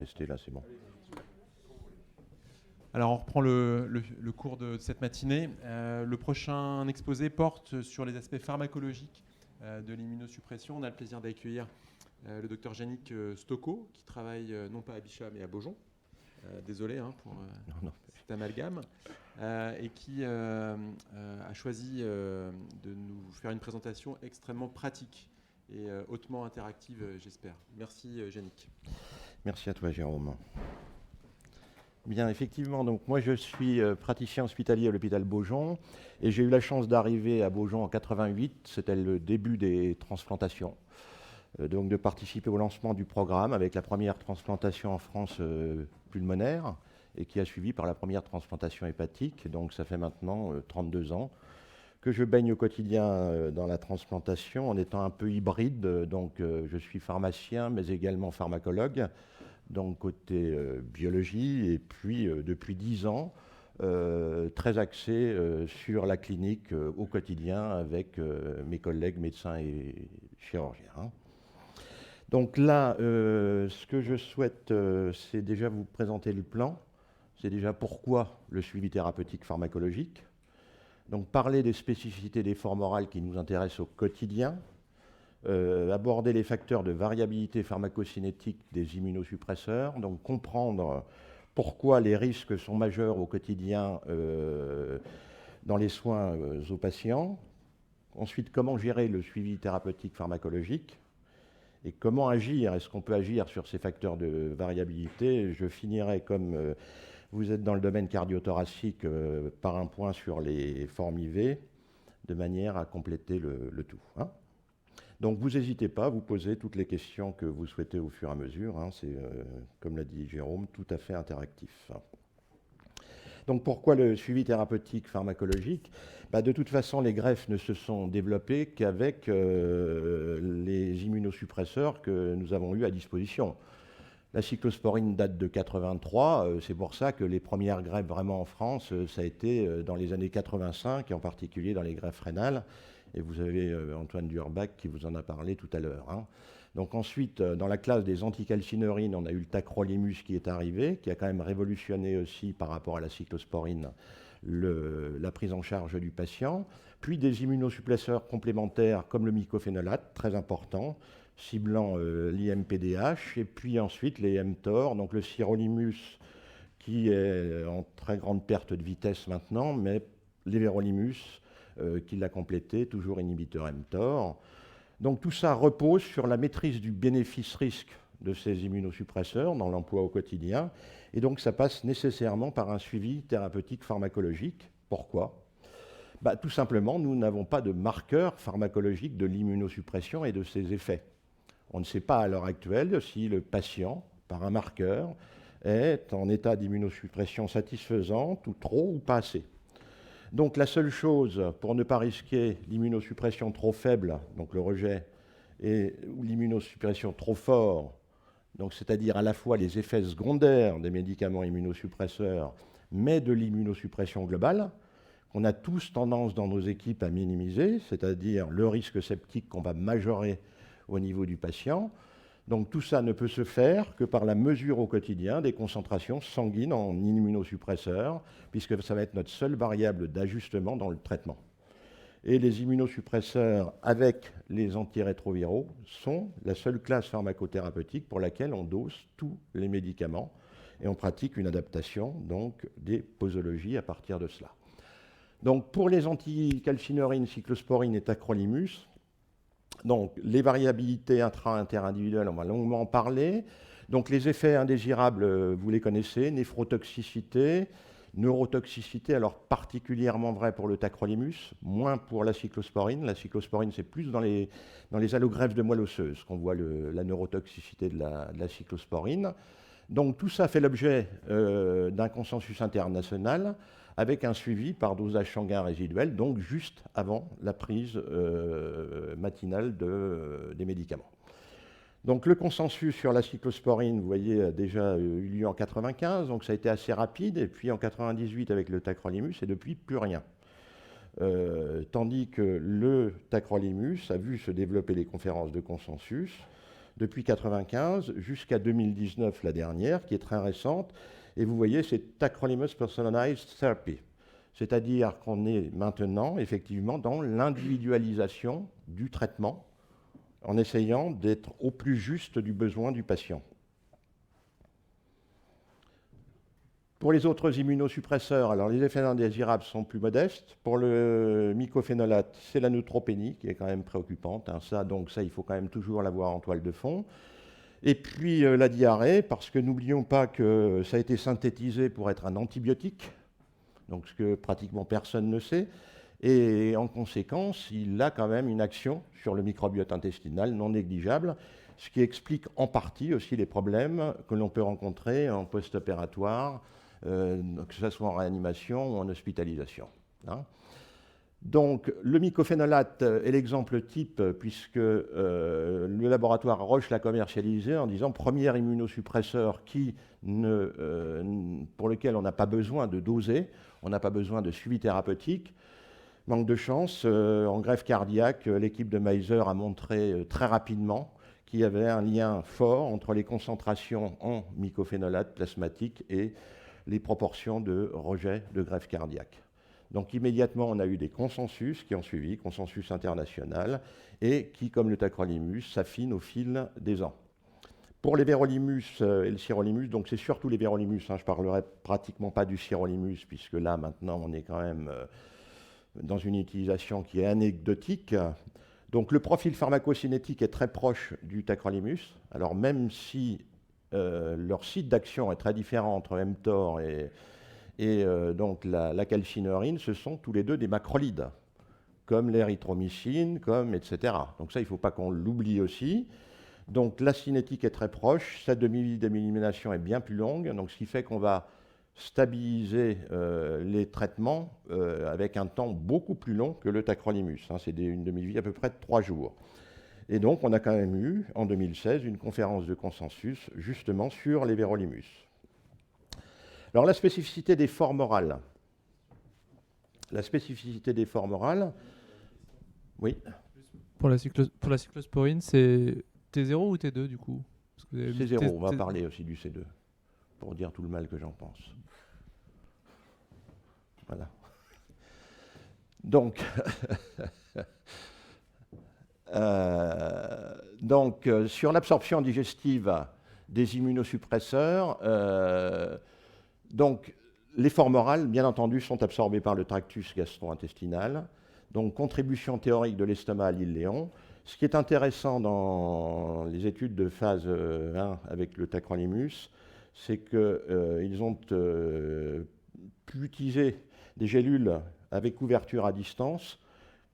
Restez là, c'est bon. Alors, on reprend le cours de cette matinée. Le prochain exposé porte sur les aspects pharmacologiques de l'immunosuppression. On a le plaisir d'accueillir le docteur Yannick Stocco, qui travaille non pas à Bichat, mais à Beaujon. Désolé pour cet amalgame. Et qui a choisi de nous faire une présentation extrêmement pratique et hautement interactive, j'espère. Merci, Yannick. Merci à toi, Jérôme. Bien, effectivement, donc moi je suis praticien hospitalier à l'hôpital Beaujon et j'ai eu la chance d'arriver à Beaujon en 88, c'était le début des transplantations. Donc de participer au lancement du programme avec la première transplantation en France pulmonaire et qui a suivi par la première transplantation hépatique. Donc ça fait maintenant 32 ans que je baigne au quotidien dans la transplantation en étant un peu hybride. Donc je suis pharmacien mais également pharmacologue. Donc côté biologie, et puis depuis 10 ans, très axé sur la clinique au quotidien avec mes collègues médecins et chirurgiens. Donc là, ce que je souhaite, c'est déjà vous présenter le plan, c'est déjà pourquoi le suivi thérapeutique pharmacologique, donc parler des spécificités des formes orales qui nous intéressent au quotidien, aborder les facteurs de variabilité pharmacocinétique des immunosuppresseurs, donc comprendre pourquoi les risques sont majeurs au quotidien dans les soins aux patients. Ensuite, comment gérer le suivi thérapeutique pharmacologique et comment agir. Est-ce qu'on peut agir sur ces facteurs de variabilité? Je finirai, comme vous êtes dans le domaine cardiothoracique, par un point sur les formes IV, de manière à compléter le tout. Donc vous n'hésitez pas à vous poser toutes les questions que vous souhaitez au fur et à mesure. C'est, comme l'a dit Jérôme, tout à fait interactif. Donc pourquoi le suivi thérapeutique pharmacologique? De toute façon, les greffes ne se sont développées qu'avec les immunosuppresseurs que nous avons eus à disposition. La cyclosporine date de 83, c'est pour ça que les premières greffes vraiment en France, ça a été dans les années 85, et en particulier dans les greffes rénales. Et vous avez Antoine Durbach qui vous en a parlé tout à l'heure. Donc ensuite, dans la classe des anticalcineurines, on a eu le tacrolimus qui est arrivé, qui a quand même révolutionné aussi par rapport à la cyclosporine la prise en charge du patient. Puis des immunosuppresseurs complémentaires comme le mycophénolate, très important, ciblant l'IMPDH. Et puis ensuite les mTOR, donc le sirolimus qui est en très grande perte de vitesse maintenant, mais l'éverolimus qui l'a complété, toujours inhibiteur mTOR. Donc tout ça repose sur la maîtrise du bénéfice-risque de ces immunosuppresseurs dans l'emploi au quotidien. Et donc ça passe nécessairement par un suivi thérapeutique pharmacologique. Pourquoi? Tout simplement, nous n'avons pas de marqueur pharmacologique de l'immunosuppression et de ses effets. On ne sait pas à l'heure actuelle si le patient, par un marqueur, est en état d'immunosuppression satisfaisante ou trop ou pas assez. Donc la seule chose, pour ne pas risquer l'immunosuppression trop faible, donc le rejet, ou l'immunosuppression trop fort, donc c'est-à-dire à la fois les effets secondaires des médicaments immunosuppresseurs, mais de l'immunosuppression globale, qu'on a tous tendance dans nos équipes à minimiser, c'est-à-dire le risque septique qu'on va majorer au niveau du patient. Donc tout ça ne peut se faire que par la mesure au quotidien des concentrations sanguines en immunosuppresseurs, puisque ça va être notre seule variable d'ajustement dans le traitement. Et les immunosuppresseurs avec les antirétroviraux sont la seule classe pharmacothérapeutique pour laquelle on dose tous les médicaments et on pratique une adaptation donc des posologies à partir de cela. Donc pour les anticalcineurines, cyclosporine et tacrolimus, donc, les variabilités interindividuelles, on va longuement en parler. Donc, les effets indésirables, vous les connaissez, néphrotoxicité, neurotoxicité, alors particulièrement vrai pour le tacrolimus, moins pour la cyclosporine. La cyclosporine, c'est plus dans les allogreffes de moelle osseuse qu'on voit la neurotoxicité de la cyclosporine. Donc, tout ça fait l'objet d'un consensus international avec un suivi par dosage sanguin résiduel, donc juste avant la prise matinale des médicaments. Donc le consensus sur la cyclosporine, vous voyez, a déjà eu lieu en 1995, donc ça a été assez rapide, et puis en 1998 avec le tacrolimus, et depuis plus rien. Tandis que le tacrolimus a vu se développer les conférences de consensus, depuis 1995 jusqu'à 2019, la dernière, qui est très récente. Et vous voyez, c'est Tacrolimus Personalized Therapy. C'est-à-dire qu'on est maintenant, effectivement, dans l'individualisation du traitement, en essayant d'être au plus juste du besoin du patient. Pour les autres immunosuppresseurs, alors les effets indésirables sont plus modestes. Pour le mycophénolate, c'est la neutropénie qui est quand même préoccupante. Donc ça, il faut quand même toujours l'avoir en toile de fond. Et puis la diarrhée, parce que n'oublions pas que ça a été synthétisé pour être un antibiotique, donc ce que pratiquement personne ne sait. Et en conséquence, il a quand même une action sur le microbiote intestinal non négligeable, ce qui explique en partie aussi les problèmes que l'on peut rencontrer en post-opératoire, que ce soit en réanimation ou en hospitalisation. Hein. Donc, le mycophénolate est l'exemple type, puisque le laboratoire Roche l'a commercialisé en disant premier immunosuppresseur pour lequel on n'a pas besoin de doser, on n'a pas besoin de suivi thérapeutique. Manque de chance, en greffe cardiaque, l'équipe de Meiser a montré très rapidement qu'il y avait un lien fort entre les concentrations en mycophénolate plasmatique et les proportions de rejet de greffe cardiaque. Donc immédiatement, on a eu des consensus qui ont suivi, consensus international, et qui, comme le tacrolimus, s'affinent au fil des ans. Pour les vérolimus et le sirolimus, donc c'est surtout les vérolimus, je ne parlerai pratiquement pas du sirolimus, puisque là, maintenant, on est quand même dans une utilisation qui est anecdotique. Donc le profil pharmacocinétique est très proche du tacrolimus, alors même si leur site d'action est très différent entre mTOR et donc la calcineurine, ce sont tous les deux des macrolides, comme l'érythromycine, etc. Donc ça, il ne faut pas qu'on l'oublie aussi. Donc la cinétique est très proche, sa demi-vie d'élimination est bien plus longue, donc ce qui fait qu'on va stabiliser les traitements avec un temps beaucoup plus long que le tacrolimus. Hein, c'est une demi-vie à peu près de 3 jours. Et donc on a quand même eu, en 2016, une conférence de consensus justement sur les vérolimus. Alors la spécificité des formes orales. La spécificité des formes orales, oui. Pour la cyclosporine, c'est T0 ou T2 du coup? C0, on va parler aussi du C2, pour dire tout le mal que j'en pense. Voilà. Donc, sur l'absorption digestive des immunosuppresseurs, donc, les formes orales, bien entendu, sont absorbées par le tractus gastro-intestinal. Donc, contribution théorique de l'estomac à l'iléon. Ce qui est intéressant dans les études de phase 1 avec le tacrolimus, c'est qu'ils ont pu utiliser des gélules avec ouverture à distance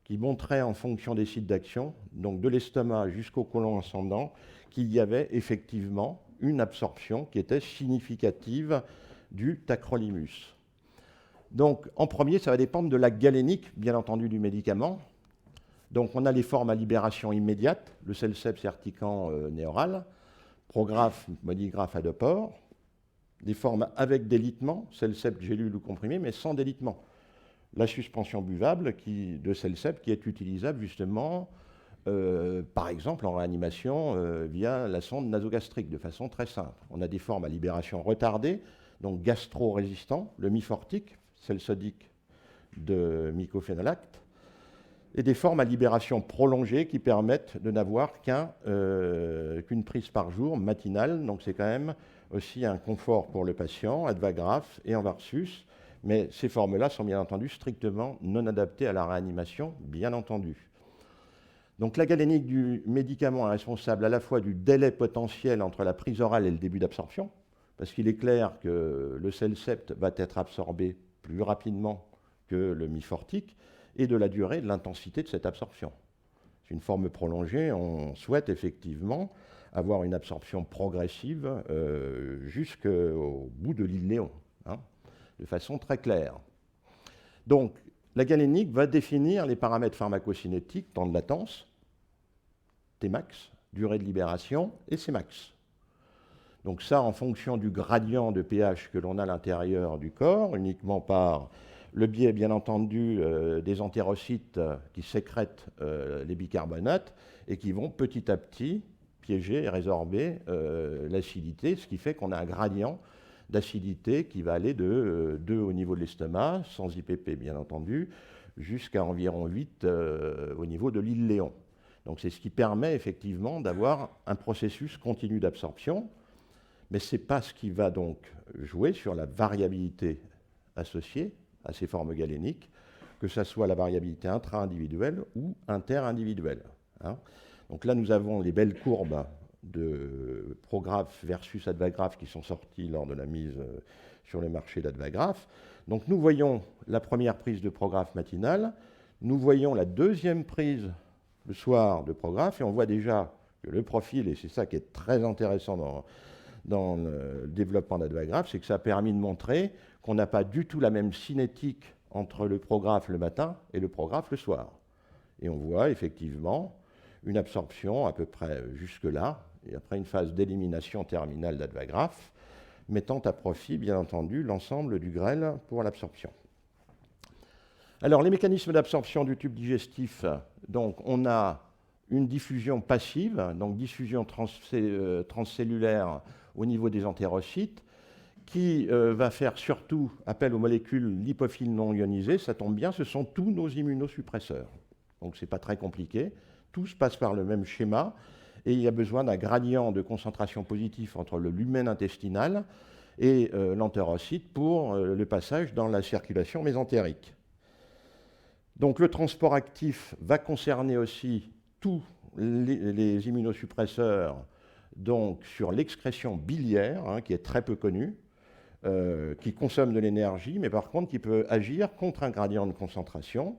qui montraient en fonction des sites d'action, donc de l'estomac jusqu'au côlon ascendant, qu'il y avait effectivement une absorption qui était significative du tacrolimus. Donc, en premier, ça va dépendre de la galénique, bien entendu, du médicament. Donc, on a les formes à libération immédiate, le Celceps erticant néoral, Prograf, Modigraf à 2 ports, des formes avec délitement, Celceps gélule ou comprimé, mais sans délitement. La suspension buvable de Celceps qui est utilisable justement, par exemple, en réanimation via la sonde nasogastrique, de façon très simple. On a des formes à libération retardée, donc gastro-résistant, le mifortique, celsodique de mycophénolate, et des formes à libération prolongée qui permettent de n'avoir qu'une prise par jour matinale. Donc c'est quand même aussi un confort pour le patient, Advagraph et Envarsus, mais ces formes-là sont bien entendu strictement non adaptées à la réanimation, bien entendu. Donc la galénique du médicament est responsable à la fois du délai potentiel entre la prise orale et le début d'absorption, parce qu'il est clair que le Celcept va être absorbé plus rapidement que le mifortique, et de la durée, de l'intensité de cette absorption. C'est une forme prolongée, on souhaite effectivement avoir une absorption progressive jusqu'au bout de l'iléon, hein, de façon très claire. Donc, la galénique va définir les paramètres pharmacocinétiques, temps de latence, Tmax, durée de libération, et Cmax. Donc ça, en fonction du gradient de pH que l'on a à l'intérieur du corps, uniquement par le biais, bien entendu, des entérocytes qui sécrètent les bicarbonates et qui vont petit à petit piéger et résorber l'acidité, ce qui fait qu'on a un gradient d'acidité qui va aller de 2 au niveau de l'estomac, sans IPP bien entendu, jusqu'à environ 8 au niveau de l'île Léon. Donc c'est ce qui permet effectivement d'avoir un processus continu d'absorption, mais ce n'est pas ce qui va donc jouer sur la variabilité associée à ces formes galéniques, que ce soit la variabilité intra-individuelle ou inter-individuelle. Hein. Donc là, nous avons les belles courbes de Prograf versus Advagraph qui sont sorties lors de la mise sur le marché d'Advagraph. Donc nous voyons la première prise de Prograf matinale, nous voyons la deuxième prise le soir de Prograf, et on voit déjà que le profil, et c'est ça qui est très intéressant dans le développement d'Advagraph, c'est que ça a permis de montrer qu'on n'a pas du tout la même cinétique entre le Prograf le matin et le Prograf le soir. Et on voit effectivement une absorption à peu près jusque-là, et après une phase d'élimination terminale d'Advagraph, mettant à profit, bien entendu, l'ensemble du grêle pour l'absorption. Alors, les mécanismes d'absorption du tube digestif, donc on a une diffusion passive, donc diffusion transcellulaire au niveau des entérocytes, qui va faire surtout appel aux molécules lipophiles non ionisées. Ça tombe bien, ce sont tous nos immunosuppresseurs. Donc, ce n'est pas très compliqué. Tout se passe par le même schéma, et il y a besoin d'un gradient de concentration positif entre le lumen intestinal et l'entérocyte pour le passage dans la circulation mésentérique. Donc le transport actif va concerner aussi tous les immunosuppresseurs donc, sur l'excrétion biliaire, hein, qui est très peu connue, qui consomme de l'énergie, mais par contre qui peut agir contre un gradient de concentration.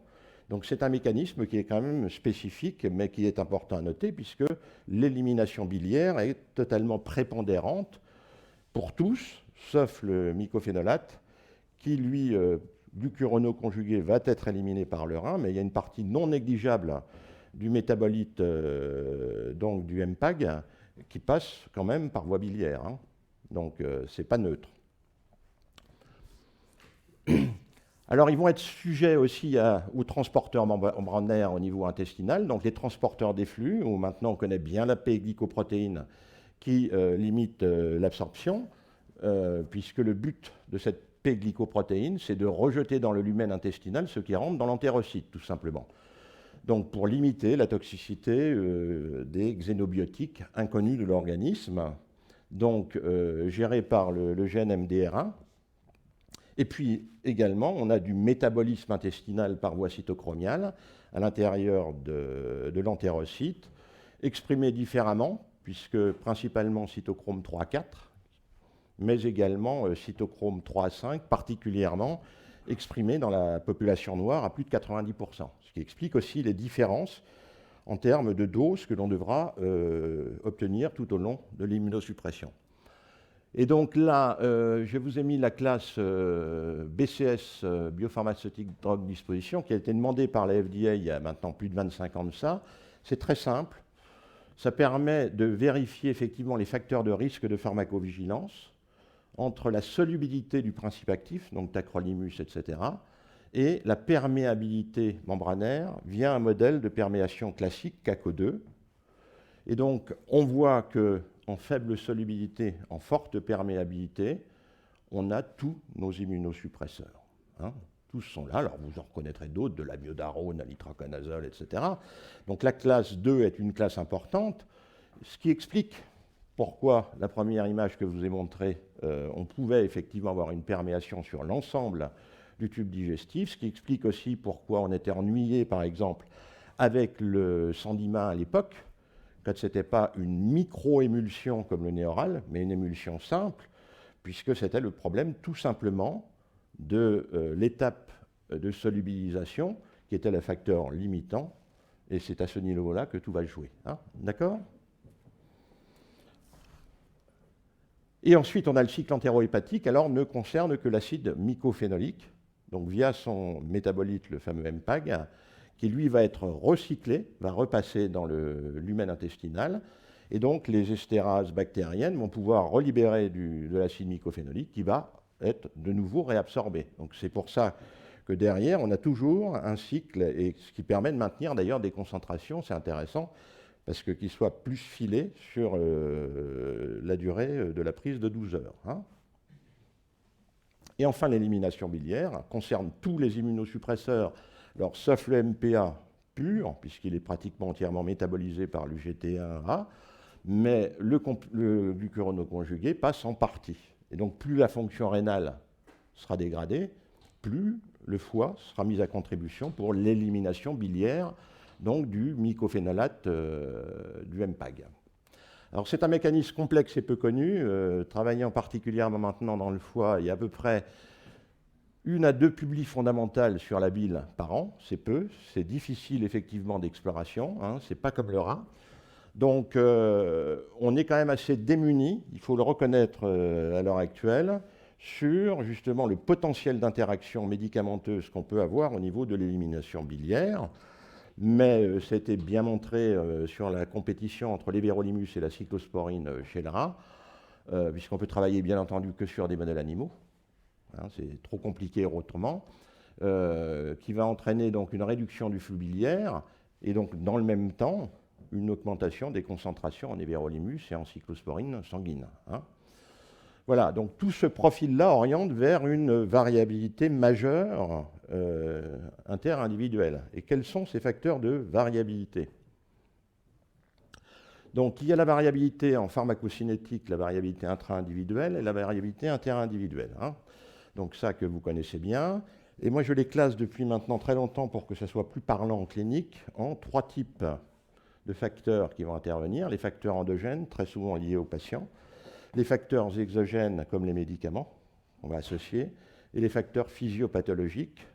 Donc c'est un mécanisme qui est quand même spécifique, mais qui est important à noter, puisque l'élimination biliaire est totalement prépondérante pour tous, sauf le mycophénolate, qui lui, glucurono-conjugué, va être éliminé par le rein, mais il y a une partie non négligeable du métabolite, donc du MPAG, qui passe quand même par voie biliaire. Hein. Donc ce n'est pas neutre. Alors, ils vont être sujets aussi aux transporteurs membranaires au niveau intestinal, donc les transporteurs des flux, où maintenant on connaît bien la P-glycoprotéine qui limite l'absorption, puisque le but de cette P-glycoprotéine, c'est de rejeter dans le lumen intestinal ce qui rentre dans l'entérocyte, tout simplement. Donc, pour limiter la toxicité des xénobiotiques inconnus de l'organisme, donc gérés par le gène MDR1. Et puis également, on a du métabolisme intestinal par voie cytochromiale à l'intérieur de l'entérocyte, exprimé différemment, puisque principalement cytochrome 3-4, mais également cytochrome 3-5, particulièrement exprimé dans la population noire à plus de 90%, ce qui explique aussi les différences en termes de doses que l'on devra obtenir tout au long de l'immunosuppression. Et donc là, je vous ai mis la classe BCS, Biopharmaceutical Drug Disposition, qui a été demandée par la FDA il y a maintenant plus de 25 ans de ça. C'est très simple. Ça permet de vérifier effectivement les facteurs de risque de pharmacovigilance entre la solubilité du principe actif, donc tacrolimus, etc., et la perméabilité membranaire via un modèle de perméation classique CACO2. Et donc, on voit que en faible solubilité, en forte perméabilité, on a tous nos immunosuppresseurs. Hein. Tous sont là. Alors, vous en reconnaîtrez d'autres, de l'amiodarone, à l'itraconazole, etc. Donc, la classe 2 est une classe importante, ce qui explique pourquoi, la première image que je vous ai montrée, on pouvait effectivement avoir une perméation sur l'ensemble du tube digestif, ce qui explique aussi pourquoi on était ennuyé, par exemple, avec le Sandima à l'époque, quand ce n'était pas une micro-émulsion comme le Néoral, mais une émulsion simple, puisque c'était le problème tout simplement de l'étape de solubilisation, qui était le facteur limitant, et c'est à ce niveau-là que tout va jouer. Hein. D'accord ? Et ensuite, on a le cycle entérohépatique, alors ne concerne que l'acide mycophénolique, donc via son métabolite, le fameux MPAG, qui lui va être recyclé, va repasser dans le lumen intestinal, et donc les estérases bactériennes vont pouvoir relibérer de l'acide mycophénolique qui va être de nouveau réabsorbé. Donc c'est pour ça que derrière, on a toujours un cycle, et ce qui permet de maintenir d'ailleurs des concentrations, c'est intéressant, parce qu'il soit plus filé sur la durée de la prise de 12 heures. Hein. Et enfin, l'élimination biliaire concerne tous les immunosuppresseurs, alors, sauf le MPA pur, puisqu'il est pratiquement entièrement métabolisé par l'UGT1A, mais le glucuronoconjugué passe en partie. Et donc, plus la fonction rénale sera dégradée, plus le foie sera mis à contribution pour l'élimination biliaire donc du mycophénolate du MPAG. Alors c'est un mécanisme complexe et peu connu, travaillant particulièrement maintenant dans le foie. Il y a à peu près 1 à 2 publis fondamentales sur la bile par an, c'est peu, c'est difficile effectivement d'exploration, hein, c'est pas comme le rat. Donc on est quand même assez démunis, il faut le reconnaître à l'heure actuelle, sur justement le potentiel d'interaction médicamenteuse qu'on peut avoir au niveau de l'élimination biliaire. Mais c'était bien montré sur la compétition entre l'éverolimus et la cyclosporine chez le rat, puisqu'on peut travailler bien entendu que sur des modèles animaux, hein, c'est trop compliqué autrement, qui va entraîner donc une réduction du flux biliaire et donc dans le même temps une augmentation des concentrations en éverolimus et en cyclosporine sanguine. Hein. Voilà, donc tout ce profil-là oriente vers une variabilité majeure interindividuelle. Et quels sont ces facteurs de variabilité? Donc il y a la variabilité en pharmacocinétique, la variabilité intra-individuelle et la variabilité interindividuelle. Hein. Donc ça que vous connaissez bien. Et moi je les classe depuis maintenant très longtemps pour que ça soit plus parlant en clinique en 3 types de facteurs qui vont intervenir. Les facteurs endogènes, très souvent liés aux patients. Les facteurs exogènes, comme les médicaments, on va associer, et les facteurs physiopathologiques,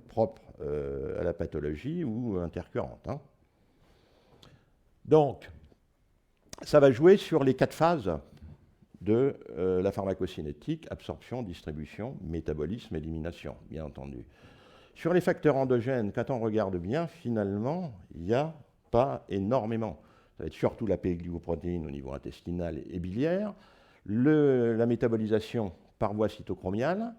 propres à la pathologie ou intercurrentes. Hein. Donc, ça va jouer sur les 4 phases de la pharmacocinétique, absorption, distribution, métabolisme, élimination, bien entendu. Sur les facteurs endogènes, quand on regarde bien, finalement, il n'y a pas énormément. Ça va être surtout la P-glycoprotéine au niveau intestinal et biliaire, la métabolisation par voie cytochromiale.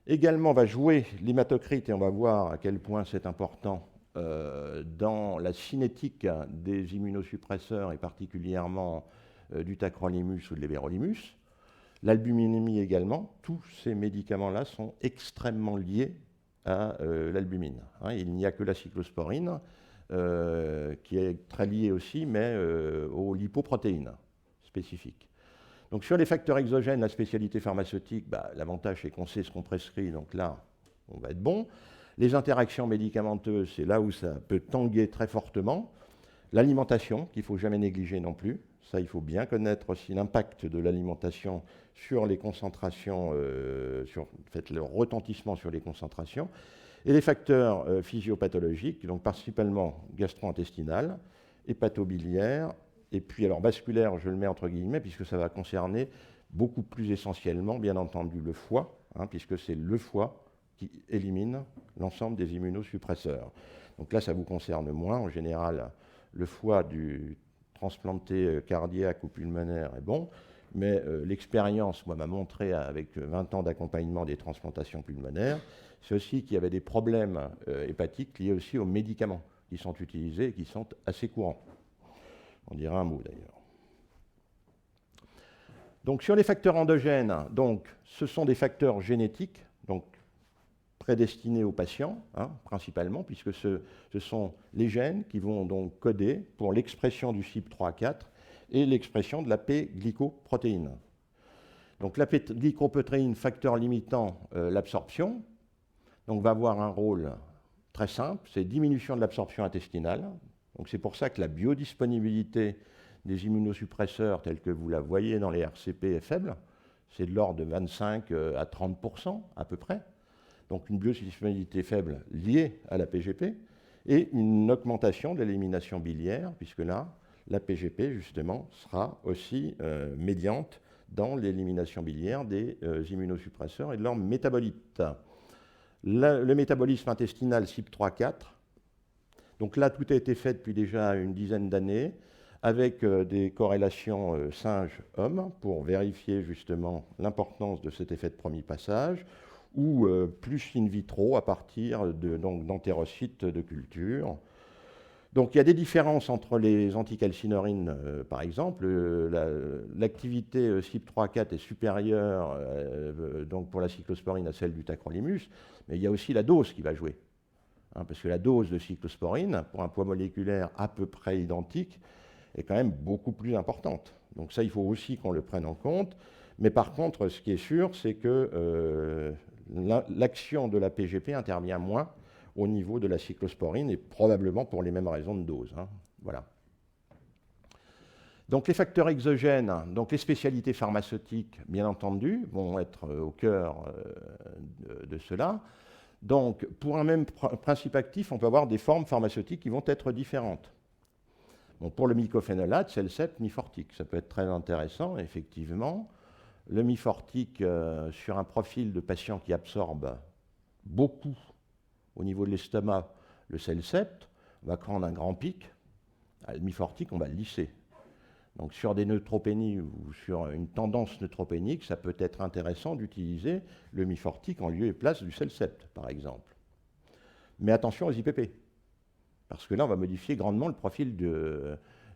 Également va jouer l'hématocrite, et on va voir à quel point c'est important dans la cinétique des immunosuppresseurs, et particulièrement du tacrolimus ou de l'éverolimus. L'albuminémie également, tous ces médicaments-là sont extrêmement liés à l'albumine. Hein. Il n'y a que la cyclosporine, qui est très lié aussi, mais aux lipoprotéines spécifiques. Donc sur les facteurs exogènes, la spécialité pharmaceutique, l'avantage c'est qu'on sait ce qu'on prescrit, donc là, on va être bon. Les interactions médicamenteuses, c'est là où ça peut tanguer très fortement. L'alimentation, qu'il ne faut jamais négliger non plus. Ça, il faut bien connaître aussi l'impact de l'alimentation sur les concentrations, sur en fait, le retentissement sur les concentrations. Et les facteurs physiopathologiques, donc principalement gastro-intestinal, hépatobiliaire, et puis alors vasculaire, je le mets entre guillemets, puisque ça va concerner beaucoup plus essentiellement, bien entendu, le foie, hein, puisque c'est le foie qui élimine l'ensemble des immunosuppresseurs. Donc là, ça vous concerne moins. En général, le foie du transplanté cardiaque ou pulmonaire est bon, mais l'expérience, moi, m'a montré, avec 20 ans d'accompagnement des transplantations pulmonaires, c'est aussi qu'il y avait des problèmes hépatiques liés aussi aux médicaments qui sont utilisés et qui sont assez courants. On dira un mot d'ailleurs. Donc sur les facteurs endogènes, donc, ce sont des facteurs génétiques, donc prédestinés aux patients, hein, principalement, puisque ce sont les gènes qui vont donc coder pour l'expression du CYP3A4 et l'expression de la P-glycoprotéine. Donc la P-glycoprotéine, facteur limitant l'absorption, donc va avoir un rôle très simple, c'est diminution de l'absorption intestinale. Donc c'est pour ça que la biodisponibilité des immunosuppresseurs, tels que vous la voyez dans les RCP, est faible. C'est de l'ordre de 25 à 30% à peu près. Donc une biodisponibilité faible liée à la PGP et une augmentation de l'élimination biliaire, puisque là, la PGP, justement, sera aussi médiante dans l'élimination biliaire des immunosuppresseurs et de leurs métabolites. Le métabolisme intestinal CYP3A4, donc là, tout a été fait depuis déjà une dizaine d'années, avec des corrélations singes-hommes pour vérifier justement l'importance de cet effet de premier passage, ou plus in vitro à partir d'entérocytes de culture. Donc il y a des différences entre les anticalcinorines, par exemple. L'activité CYP3/4 est supérieure donc pour la cyclosporine à celle du tacrolimus, mais il y a aussi la dose qui va jouer. Hein, parce que la dose de cyclosporine, pour un poids moléculaire à peu près identique, est quand même beaucoup plus importante. Donc ça, il faut aussi qu'on le prenne en compte. Mais par contre, ce qui est sûr, c'est que l'action de la PGP intervient moins au niveau de la cyclosporine et probablement pour les mêmes raisons de dose. Hein. Voilà. Donc les facteurs exogènes, donc les spécialités pharmaceutiques, bien entendu, vont être au cœur de cela. Donc pour un même principe actif, on peut avoir des formes pharmaceutiques qui vont être différentes. Bon, pour le mycophénolate, c'est le CEP mifortique. Ça peut être très intéressant, effectivement. Le mifortique, sur un profil de patient qui absorbe beaucoup au niveau de l'estomac le CELSEPT, va prendre un grand pic. Le mifortique, on va le lisser. Donc sur des neutropénies ou sur une tendance neutropénique, ça peut être intéressant d'utiliser le mifortique en lieu et place du CELSEPT, par exemple. Mais attention aux IPP, parce que là, on va modifier grandement le profil du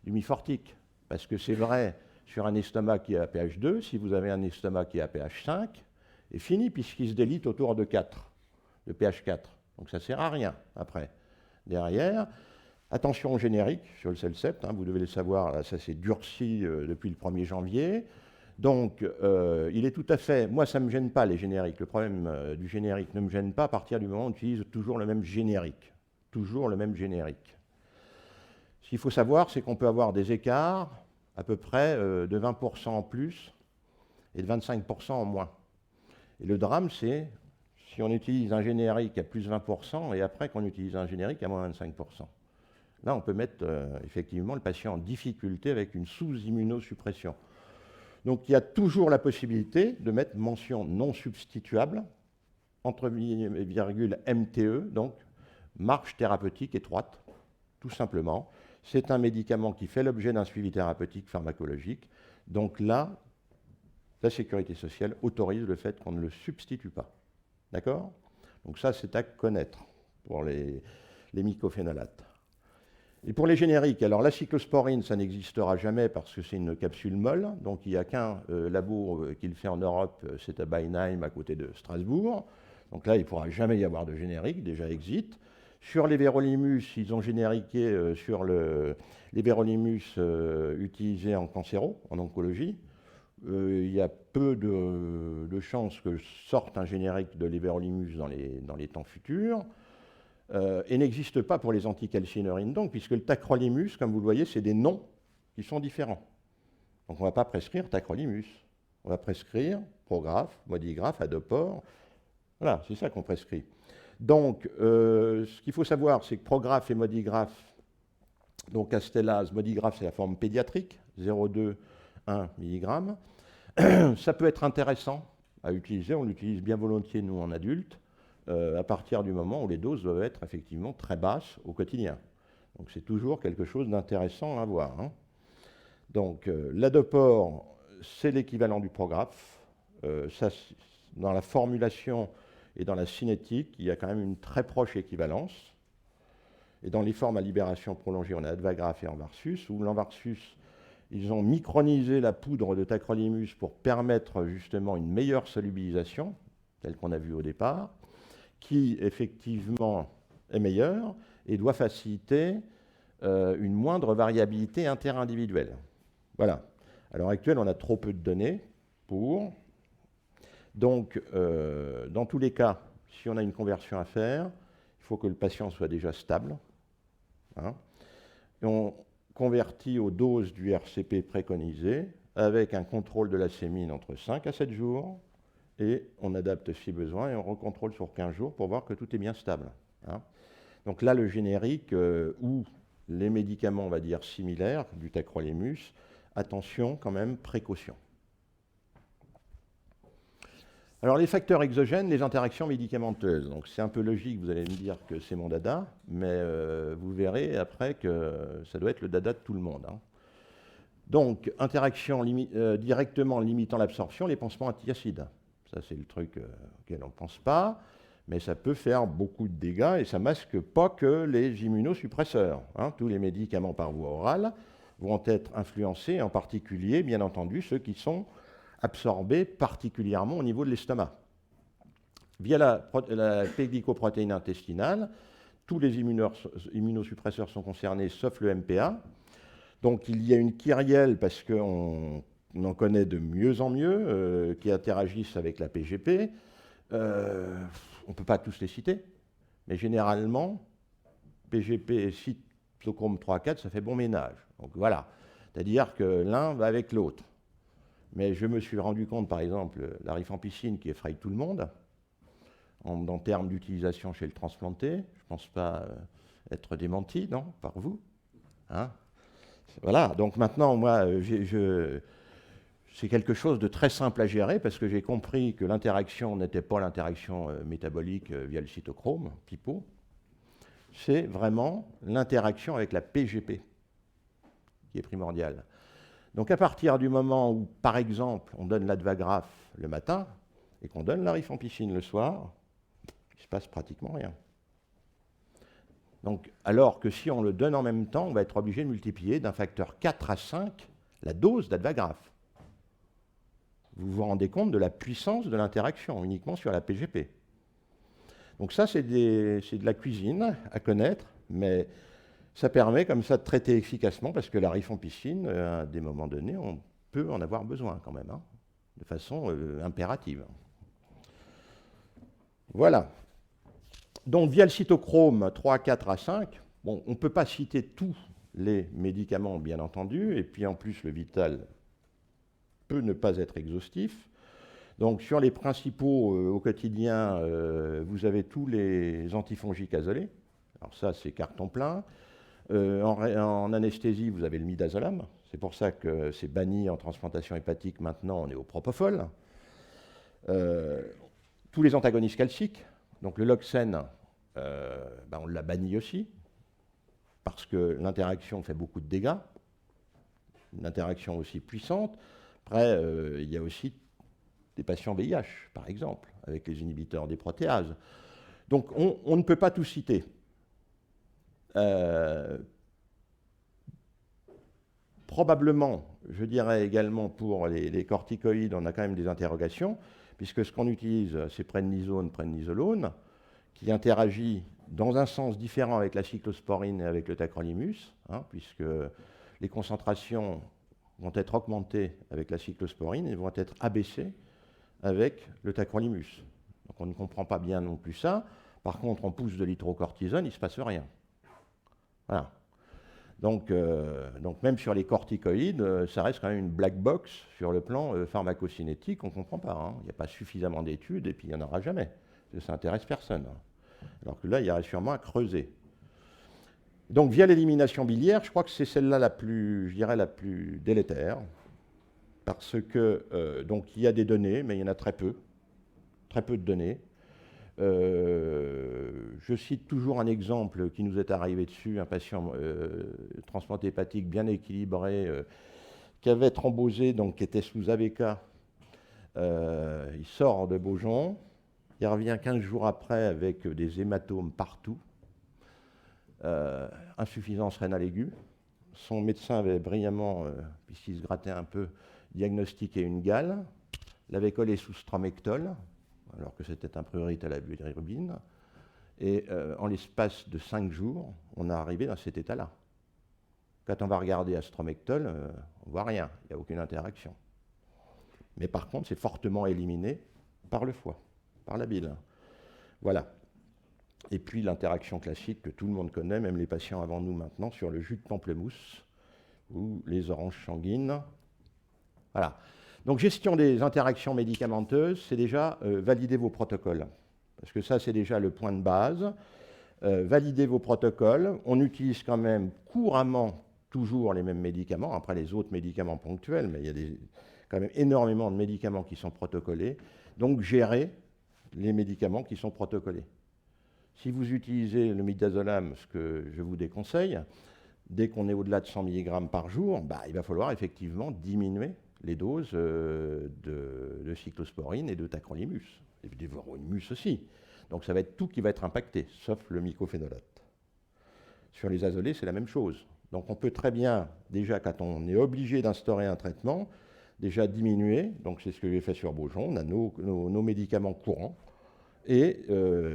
mifortique. Parce que c'est vrai, sur un estomac qui est à pH 2, si vous avez un estomac qui est à pH 5, c'est fini puisqu'il se délite autour de 4, de pH 4. Donc ça ne sert à rien après. Derrière, attention au générique sur le CELSEPT, hein, vous devez le savoir, là, ça s'est durci depuis le 1er janvier. Donc il est tout à fait, moi ça ne me gêne pas les génériques, le problème du générique ne me gêne pas à partir du moment où on utilise toujours le même générique. Toujours le même générique. Ce qu'il faut savoir, c'est qu'on peut avoir des écarts à peu près de 20% en plus et de 25% en moins. Et le drame, c'est si on utilise un générique à plus 20% et après qu'on utilise un générique à moins 25%. Là, on peut mettre effectivement le patient en difficulté avec une sous-immunosuppression. Donc il y a toujours la possibilité de mettre mention non substituable, entre virgule MTE, donc marche thérapeutique étroite, tout simplement. C'est un médicament qui fait l'objet d'un suivi thérapeutique pharmacologique. Donc là, la sécurité sociale autorise le fait qu'on ne le substitue pas. D'accord? Donc ça, c'est à connaître pour les mycophénolates. Et pour les génériques, alors la cyclosporine, ça n'existera jamais parce que c'est une capsule molle. Donc il n'y a qu'un labo qui le fait en Europe, c'est à Beinheim, à côté de Strasbourg. Donc là, il ne pourra jamais y avoir de générique, déjà exit. Sur les vérolimus, ils ont génériqué sur les vérolimus utilisés en cancéro, en oncologie. Il y a peu de chances que sorte un générique de l'évérolimus dans les temps futurs. Et n'existe pas pour les anticalcinorines, donc, puisque le tacrolimus, comme vous le voyez, c'est des noms qui sont différents. Donc on ne va pas prescrire tacrolimus. On va prescrire Prograf, Modigraf, Adopor. Voilà, c'est ça qu'on prescrit. Donc, ce qu'il faut savoir, c'est que Prograf et Modigraf, donc Astellase, Modigraf, c'est la forme pédiatrique, 0,2, 1 mg. Ça peut être intéressant à utiliser, on l'utilise bien volontiers, nous, en adultes, à partir du moment où les doses doivent être effectivement très basses au quotidien. Donc, c'est toujours quelque chose d'intéressant à voir. Hein. Donc, l'Adopor, c'est l'équivalent du Prograf. Ça, dans la formulation et dans la cinétique, il y a quand même une très proche équivalence. Et dans les formes à libération prolongée, on a Advagraf et Envarsus, où l'Envarsus, ils ont micronisé la poudre de tacrolimus pour permettre justement une meilleure solubilisation, telle qu'on a vu au départ, qui effectivement est meilleure et doit faciliter une moindre variabilité interindividuelle. Voilà. À l'heure actuelle, on a trop peu de données pour... Donc, dans tous les cas, si on a une conversion à faire, il faut que le patient soit déjà stable. Hein. Et on convertit aux doses du RCP préconisé avec un contrôle de la sémine entre 5 à 7 jours et on adapte si besoin et on recontrôle sur 15 jours pour voir que tout est bien stable. Hein. Donc là, le générique ou les médicaments, on va dire, similaires du tacrolimus, attention quand même, précaution. Alors les facteurs exogènes, les interactions médicamenteuses. Donc c'est un peu logique, vous allez me dire que c'est mon dada, mais vous verrez après que ça doit être le dada de tout le monde. Hein. Donc interaction directement limitant l'absorption, les pansements antiacides. Ça c'est le truc auquel on ne pense pas. mais ça peut faire beaucoup de dégâts et ça masque pas que les immunosuppresseurs. Tous les médicaments par voie orale vont être influencés, en particulier, bien entendu, ceux qui sont absorbés particulièrement au niveau de l'estomac. Via la glycoprotéine intestinale, tous les immunosuppresseurs sont concernés, sauf le MPA. Donc il y a une kyrielle, parce qu'on en connaît de mieux en mieux, qui interagissent avec la PGP. On ne peut pas tous les citer, mais généralement, PGP et cytochrome 3,4, ça fait bon ménage. Donc voilà, c'est-à-dire que l'un va avec l'autre. Mais je me suis rendu compte, par exemple, la rifampicine qui effraie tout le monde, en termes d'utilisation chez le transplanté, je ne pense pas être démenti, non, par vous. Voilà, donc maintenant, moi, c'est quelque chose de très simple à gérer parce que j'ai compris que l'interaction n'était pas l'interaction métabolique via le cytochrome, pipeau, c'est vraiment l'interaction avec la PGP qui est primordiale. Donc à partir du moment où, par exemple, on donne l'advagraphe le matin et qu'on donne la rifampicine le soir, il ne se passe pratiquement rien. Donc, alors que si on le donne en même temps, on va être obligé de multiplier d'un facteur 4 à 5 la dose d'advagraphe. Vous vous rendez compte de la puissance de l'interaction uniquement sur la PGP. Donc ça, c'est de la cuisine à connaître, mais ça permet comme ça de traiter efficacement parce que la rifampicine, à des moments donnés, on peut en avoir besoin quand même, de façon impérative. Voilà. Donc via le cytochrome 3, 4 à 5, bon, on ne peut pas citer tous les médicaments, bien entendu, et puis en plus le vital peut ne pas être exhaustif. Donc sur les principaux au quotidien, vous avez tous les antifongiques azolés. Alors ça, c'est carton plein. En anesthésie, vous avez le midazolam. C'est pour ça que c'est banni en transplantation hépatique. Maintenant, on est au propofol. Tous les antagonistes calciques. Donc le loxène, on l'a banni aussi, parce que l'interaction fait beaucoup de dégâts, une interaction aussi puissante. Après, il y a aussi des patients VIH, par exemple, avec les inhibiteurs des protéases. Donc on ne peut pas tout citer. Probablement, je dirais également pour les corticoïdes, on a quand même des interrogations, puisque ce qu'on utilise, c'est prednisone, prednisolone, qui interagit dans un sens différent avec la cyclosporine et avec le tacrolimus, puisque les concentrations vont être augmentées avec la cyclosporine et vont être abaissées avec le tacrolimus. Donc on ne comprend pas bien non plus ça. Par contre, on pousse de l'hydrocortisone, il ne se passe rien. Voilà. Donc même sur les corticoïdes, ça reste quand même une black box sur le plan pharmacocinétique, on ne comprend pas. Il n'y a pas suffisamment d'études et puis il n'y en aura jamais. Ça n'intéresse personne. Alors que là, il y aurait sûrement à creuser. Donc via l'élimination biliaire, je crois que c'est celle-là la plus délétère, parce que donc il y a des données, mais il y en a très peu de données. Je cite toujours un exemple qui nous est arrivé dessus, un patient transplanté hépatique bien équilibré, qui avait thrombosé, donc qui était sous AVK. Il sort de Beaujon, il revient 15 jours après avec des hématomes partout, insuffisance rénale aiguë. Son médecin avait brillamment, puisqu'il se grattait un peu, diagnostiqué une gale, l'avait collé sous stromectol, alors que c'était un priorité à la bilirubine. Et en l'espace de 5 jours, on est arrivé dans cet état-là. Quand on va regarder astromectol, on ne voit rien, il n'y a aucune interaction. Mais par contre, c'est fortement éliminé par le foie, par la bile. Voilà. Et puis l'interaction classique que tout le monde connaît, même les patients avant nous maintenant, sur le jus de pamplemousse ou les oranges sanguines. Voilà. Donc gestion des interactions médicamenteuses, c'est déjà valider vos protocoles. Parce que ça, c'est déjà le point de base. Valider vos protocoles. On utilise quand même couramment toujours les mêmes médicaments, après les autres médicaments ponctuels, mais il y a quand même énormément de médicaments qui sont protocolés. Donc gérer les médicaments qui sont protocolés. Si vous utilisez le midazolam, ce que je vous déconseille, dès qu'on est au-delà de 100 mg par jour, il va falloir effectivement diminuer les doses de cyclosporine et de tacrolimus, et des voronimus aussi. Donc ça va être tout qui va être impacté, sauf le mycophénolate. Sur les azolés, c'est la même chose. Donc on peut très bien, déjà quand on est obligé d'instaurer un traitement, déjà diminuer, donc c'est ce que j'ai fait sur Beaujon, on a nos médicaments courants, et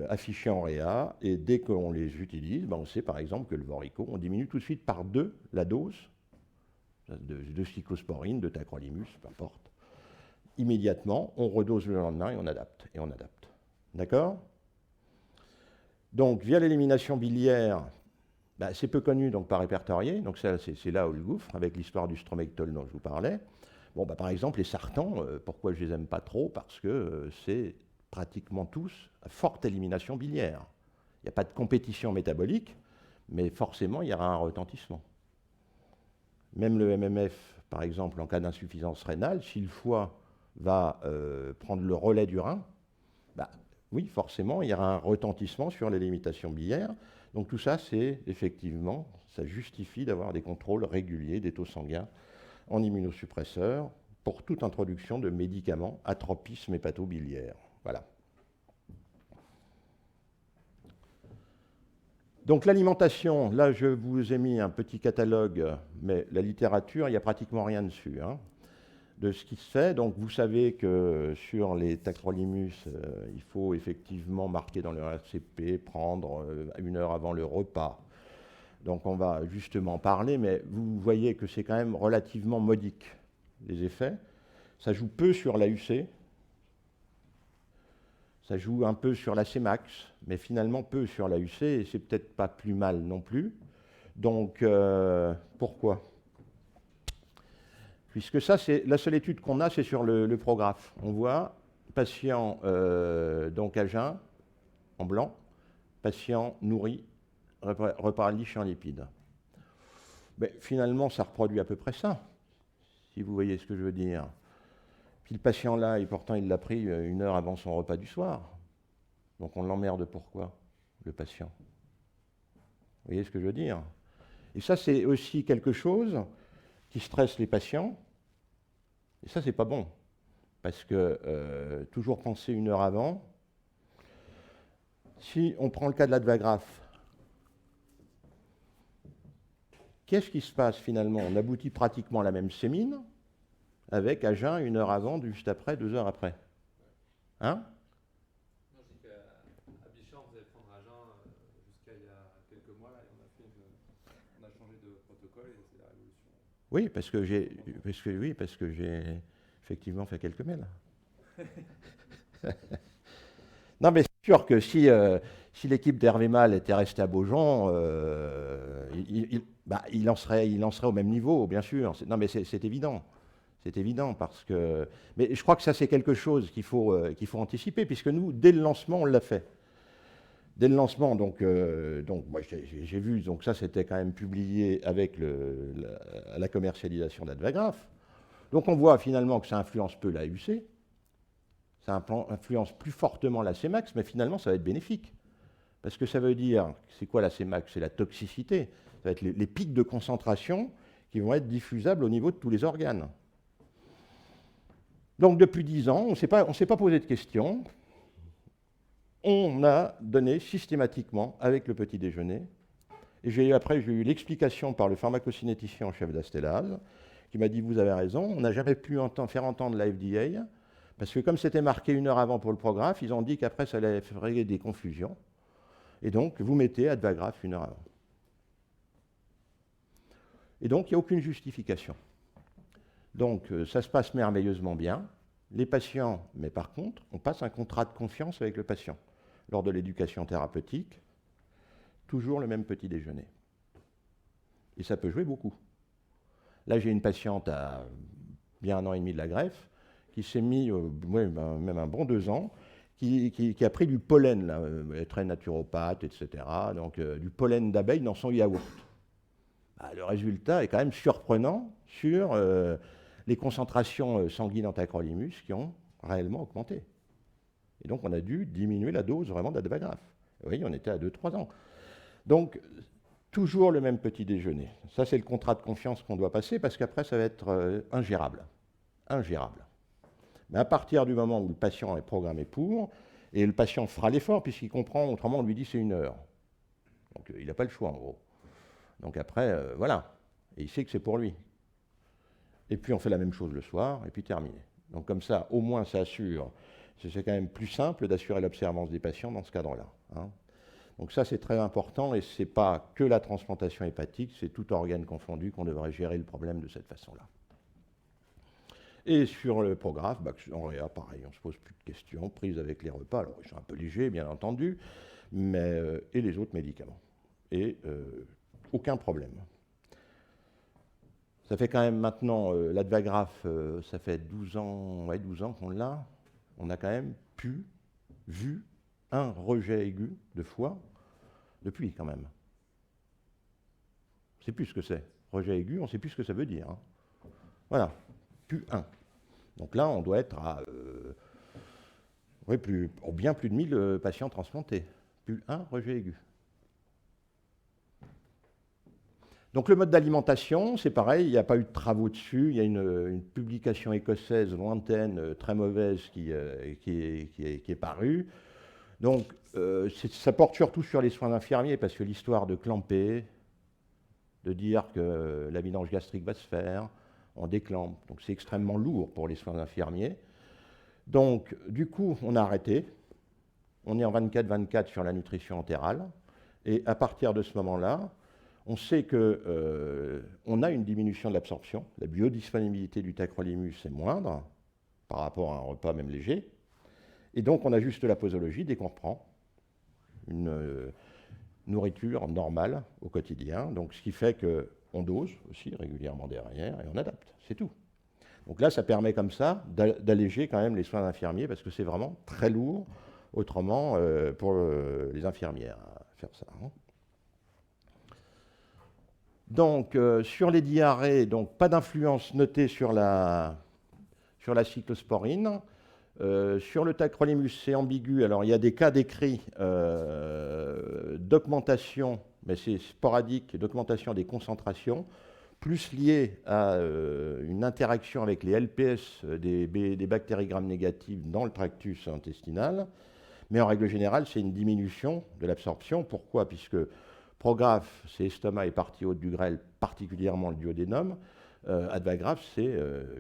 affichés en réa, et dès qu'on les utilise, on sait par exemple que le Vorico, on diminue tout de suite par 2 la dose de cyclosporine, de tacrolimus, peu importe. Immédiatement, on redose le lendemain et on adapte. D'accord? Donc, via l'élimination biliaire, c'est peu connu, donc pas répertorié. Donc, c'est là où le gouffre, avec l'histoire du stromectol dont je vous parlais. Bon, par exemple, les sartans, pourquoi je les aime pas trop? Parce que c'est pratiquement tous à forte élimination biliaire. Il n'y a pas de compétition métabolique, mais forcément, il y aura un retentissement. Même le MMF, par exemple, en cas d'insuffisance rénale, si le foie va prendre le relais du rein, oui, forcément, il y aura un retentissement sur les limitations biliaires. Donc tout ça, c'est effectivement, ça justifie d'avoir des contrôles réguliers des taux sanguins en immunosuppresseurs pour toute introduction de médicaments à tropisme hépatobiliaire. Voilà. Donc l'alimentation, là je vous ai mis un petit catalogue, mais la littérature, il n'y a pratiquement rien dessus, de ce qui se fait. Donc vous savez que sur les tacrolimus, il faut effectivement marquer dans le RCP, prendre 1 heure avant le repas. Donc on va justement parler, mais vous voyez que c'est quand même relativement modique, les effets. Ça joue peu sur l'AUC, ça joue un peu sur la Cmax, mais finalement peu sur l'AUC, et c'est peut-être pas plus mal non plus. Donc, pourquoi? Puisque ça, c'est la seule étude qu'on a, c'est sur le prographe. On voit patient donc à jeun, en blanc, patient nourri, repas riche en lipides. Mais finalement, ça reproduit à peu près ça, si vous voyez ce que je veux dire. Puis le patient-là, et pourtant il l'a pris 1 heure avant son repas du soir. Donc on l'emmerde pourquoi, le patient? Vous voyez ce que je veux dire? Et ça, c'est aussi quelque chose qui stresse les patients. Et ça, c'est pas bon. Parce que toujours penser 1 heure avant. Si on prend le cas de l'advagraphe, qu'est-ce qui se passe finalement? On aboutit pratiquement à la même sémine, avec à jeun 1 heure avant, juste après, 2 heures après. Hein? Non, je dis qu'à Bichard, vous allez prendre à jeun jusqu'à il y a quelques mois, là, et on a changé de protocole et c'est la révolution. Oui, parce que j'ai effectivement fait quelques mails. Non, mais c'est sûr que si l'équipe d'Hervé Mal était restée à Beaujon, il en serait au même niveau, bien sûr. Non, mais c'est évident. C'est évident parce que... Mais je crois que ça, c'est quelque chose qu'il faut anticiper, puisque nous, dès le lancement, on l'a fait. Dès le lancement, donc moi, j'ai vu, donc ça, c'était quand même publié avec la commercialisation d'Advagraph. Donc on voit finalement que ça influence peu la UC, ça influence plus fortement la Cmax, mais finalement, ça va être bénéfique. Parce que ça veut dire, c'est quoi la Cmax? C'est la toxicité. Ça va être les pics de concentration qui vont être diffusables au niveau de tous les organes. Donc depuis 10 ans, on ne s'est pas posé de questions. On a donné systématiquement avec le petit déjeuner. Et après, j'ai eu l'explication par le pharmacocinéticien en chef d'Astellase, qui m'a dit, vous avez raison, on n'a jamais pu faire entendre la FDA, parce que comme c'était marqué 1 heure avant pour le programme, ils ont dit qu'après, ça allait faire des confusions. Et donc, vous mettez Advagraph 1 heure avant. Et donc, il n'y a aucune justification. Donc, ça se passe merveilleusement bien. Les patients, mais par contre, on passe un contrat de confiance avec le patient. Lors de l'éducation thérapeutique, toujours le même petit déjeuner. Et ça peut jouer beaucoup. Là, j'ai une patiente à bien 1 an et demi de la greffe, qui s'est mis, même un bon 2 ans, qui a pris du pollen, là, très naturopathe, etc., donc du pollen d'abeille dans son yaourt. Le résultat est quand même surprenant sur les concentrations sanguines en tacrolimus qui ont réellement augmenté. Et donc, on a dû diminuer la dose vraiment d'Advagraph. Vous voyez, on était à 2-3 ans. Donc, toujours le même petit déjeuner. Ça, c'est le contrat de confiance qu'on doit passer parce qu'après, ça va être ingérable. ingérable. Mais à partir du moment où le patient est programmé pour, et le patient fera l'effort puisqu'il comprend, autrement on lui dit c'est 1 heure. Donc il n'a pas le choix en gros. Donc après, voilà, et il sait que c'est pour lui. Et puis on fait la même chose le soir, et puis terminé. Donc comme ça, au moins ça assure, c'est quand même plus simple d'assurer l'observance des patients dans ce cadre-là. Hein. Donc ça c'est très important, et ce n'est pas que la transplantation hépatique, c'est tout organe confondu qu'on devrait gérer le problème de cette façon-là. Et sur le prographe, en réa, pareil, on ne se pose plus de questions, prise avec les repas, alors ils sont un peu légers bien entendu, mais, et les autres médicaments. Et aucun problème. Ça fait quand même maintenant, l'Advagraph, ça fait 12 ans, ouais, 12 ans qu'on l'a. On a quand même vu un rejet aigu de foie depuis quand même. On ne sait plus ce que c'est. Rejet aigu, on ne sait plus ce que ça veut dire. Hein. Voilà, plus un. Donc là, on doit être à bien plus de 1000 patients transplantés. Plus un rejet aigu. Donc le mode d'alimentation, c'est pareil, il n'y a pas eu de travaux dessus, il y a une publication écossaise lointaine, très mauvaise, qui est parue. Donc ça porte surtout sur les soins infirmiers, parce que l'histoire de clamper, de dire que la vidange gastrique va se faire, on déclampe, donc c'est extrêmement lourd pour les soins infirmiers. Donc du coup, on a arrêté, on est en 24-24 sur la nutrition entérale, et à partir de ce moment-là, on sait qu'on a une diminution de l'absorption, la biodisponibilité du tacrolimus est moindre par rapport à un repas même léger, et donc on ajuste la posologie dès qu'on reprend une nourriture normale au quotidien, donc ce qui fait qu'on dose aussi régulièrement derrière et on adapte, c'est tout. Donc là, ça permet comme ça d'alléger quand même les soins infirmiers parce que c'est vraiment très lourd autrement pour les infirmières à faire ça. Hein. Donc, sur les diarrhées, donc, pas d'influence notée sur la cyclosporine. Sur le tacrolimus, c'est ambigu. Alors, il y a des cas décrits d'augmentation, mais c'est sporadique, d'augmentation des concentrations, plus liées à une interaction avec les LPS des bactéries gram négatives dans le tractus intestinal. Mais en règle générale, c'est une diminution de l'absorption. Pourquoi ? Puisque prographe, c'est estomac et partie haute du grêle, particulièrement le duodénum. Advagraph, c'est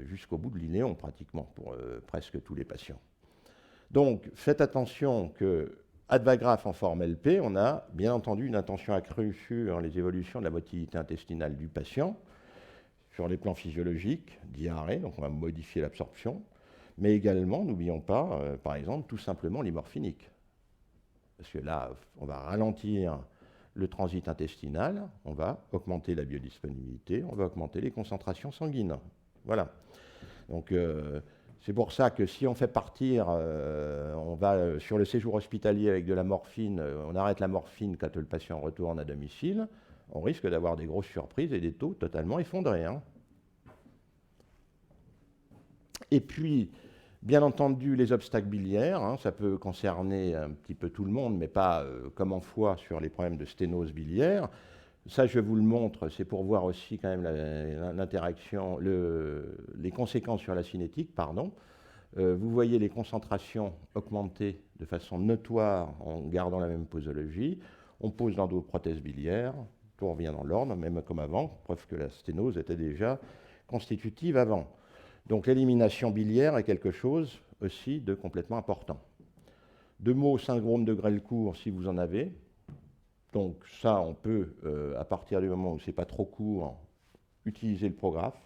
jusqu'au bout de l'iléon, pratiquement, pour presque tous les patients. Donc, faites attention que Advagraph en forme LP, on a bien entendu une attention accrue sur les évolutions de la motilité intestinale du patient, sur les plans physiologiques, diarrhée, donc on va modifier l'absorption, mais également, n'oublions pas, par exemple, tout simplement l'hymorphinique. Parce que là, on va ralentir le transit intestinal, on va augmenter la biodisponibilité, on va augmenter les concentrations sanguines. Voilà. Donc, c'est pour ça que si on fait partir, on va sur le séjour hospitalier avec de la morphine, on arrête la morphine quand le patient retourne à domicile, on risque d'avoir des grosses surprises et des taux totalement effondrés. Hein. Et puis, bien entendu, les obstacles biliaires, hein, ça peut concerner un petit peu tout le monde, mais pas comme en foie sur les problèmes de sténose biliaire. Ça, je vous le montre, c'est pour voir aussi quand même l'interaction, les conséquences sur la cinétique, pardon. Vous voyez les concentrations augmenter de façon notoire en gardant la même posologie. On pose l'endoprothèse biliaire, tout revient dans l'ordre, même comme avant, preuve que la sténose était déjà constitutive avant. Donc l'élimination biliaire est quelque chose aussi de complètement important. 2 mots, syndrome de Grelcourt, si vous en avez. Donc ça, on peut, à partir du moment où ce n'est pas trop court, utiliser le prographe.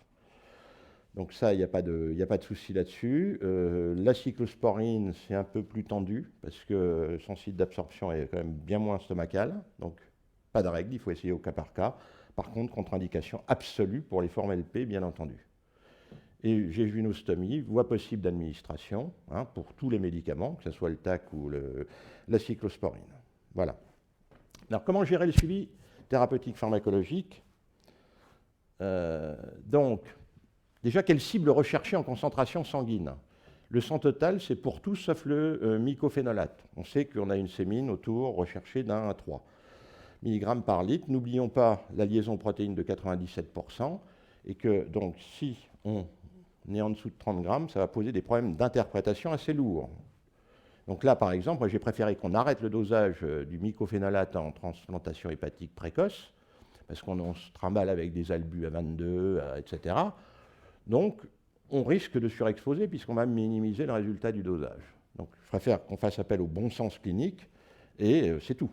Donc ça, il n'y a pas de souci là-dessus. La cyclosporine, c'est un peu plus tendu, parce que son site d'absorption est quand même bien moins stomacal. Donc pas de règle, il faut essayer au cas par cas. Par contre, contre-indication absolue pour les formes LP, bien entendu. Et jéjunostomie, voie possible d'administration, hein, pour tous les médicaments, que ce soit le TAC ou la cyclosporine. Voilà. Alors, comment gérer le suivi thérapeutique pharmacologique ? Donc, déjà, quelle cible rechercher en concentration sanguine ? Le sang total, c'est pour tout sauf le mycophénolate. On sait qu'on a une sémine autour recherchée d'1 à 3 mg par litre. N'oublions pas la liaison protéine de 97%, et que donc si on on est en dessous de 30 grammes, ça va poser des problèmes d'interprétation assez lourds. Donc là, par exemple, moi j'ai préféré qu'on arrête le dosage du mycophénolate en transplantation hépatique précoce, parce qu'on se trimballe avec des albus à 22, etc. Donc, on risque de surexposer puisqu'on va minimiser le résultat du dosage. Donc, je préfère qu'on fasse appel au bon sens clinique et c'est tout.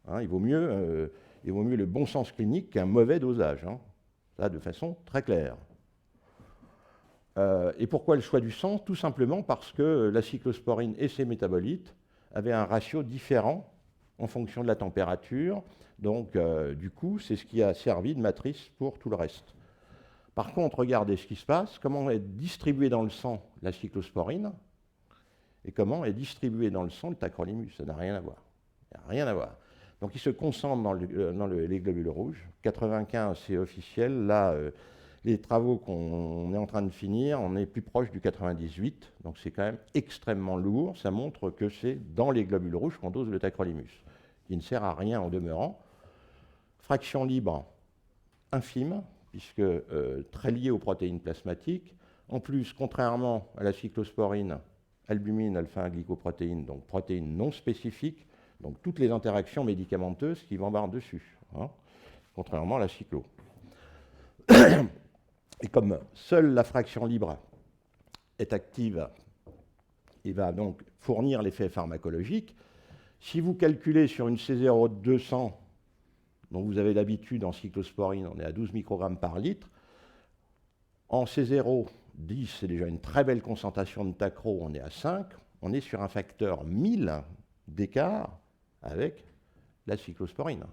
Hein, il vaut mieux le bon sens clinique qu'un mauvais dosage. Hein, ça, de façon très claire. Et pourquoi le choix du sang? Tout simplement parce que la cyclosporine et ses métabolites avaient un ratio différent en fonction de la température. Donc, du coup, c'est ce qui a servi de matrice pour tout le reste. Par contre, regardez ce qui se passe, comment est distribuée dans le sang la cyclosporine et comment est distribué dans le sang le tacrolimus. Ça n'a rien à voir. Il n'y a rien à voir. Donc, il se concentre dans les globules rouges. 95, c'est officiel. Là, les travaux qu'on est en train de finir, on est plus proche du 98. Donc, c'est quand même extrêmement lourd. Ça montre que c'est dans les globules rouges qu'on dose le tacrolimus, qui ne sert à rien en demeurant. Fraction libre infime, puisque très liée aux protéines plasmatiques. En plus, contrairement à la cyclosporine, albumine, alpha-glycoprotéine, donc protéines non spécifiques, donc toutes les interactions médicamenteuses qui vont voir dessus, hein, contrairement à la cyclo. Et comme seule la fraction libre est active et va donc fournir l'effet pharmacologique, si vous calculez sur une C0 de 200, dont vous avez l'habitude en cyclosporine, on est à 12 microgrammes par litre, en C0, 10, c'est déjà une très belle concentration de tacro, on est à 5, on est sur un facteur 1000 d'écart avec la cyclosporine,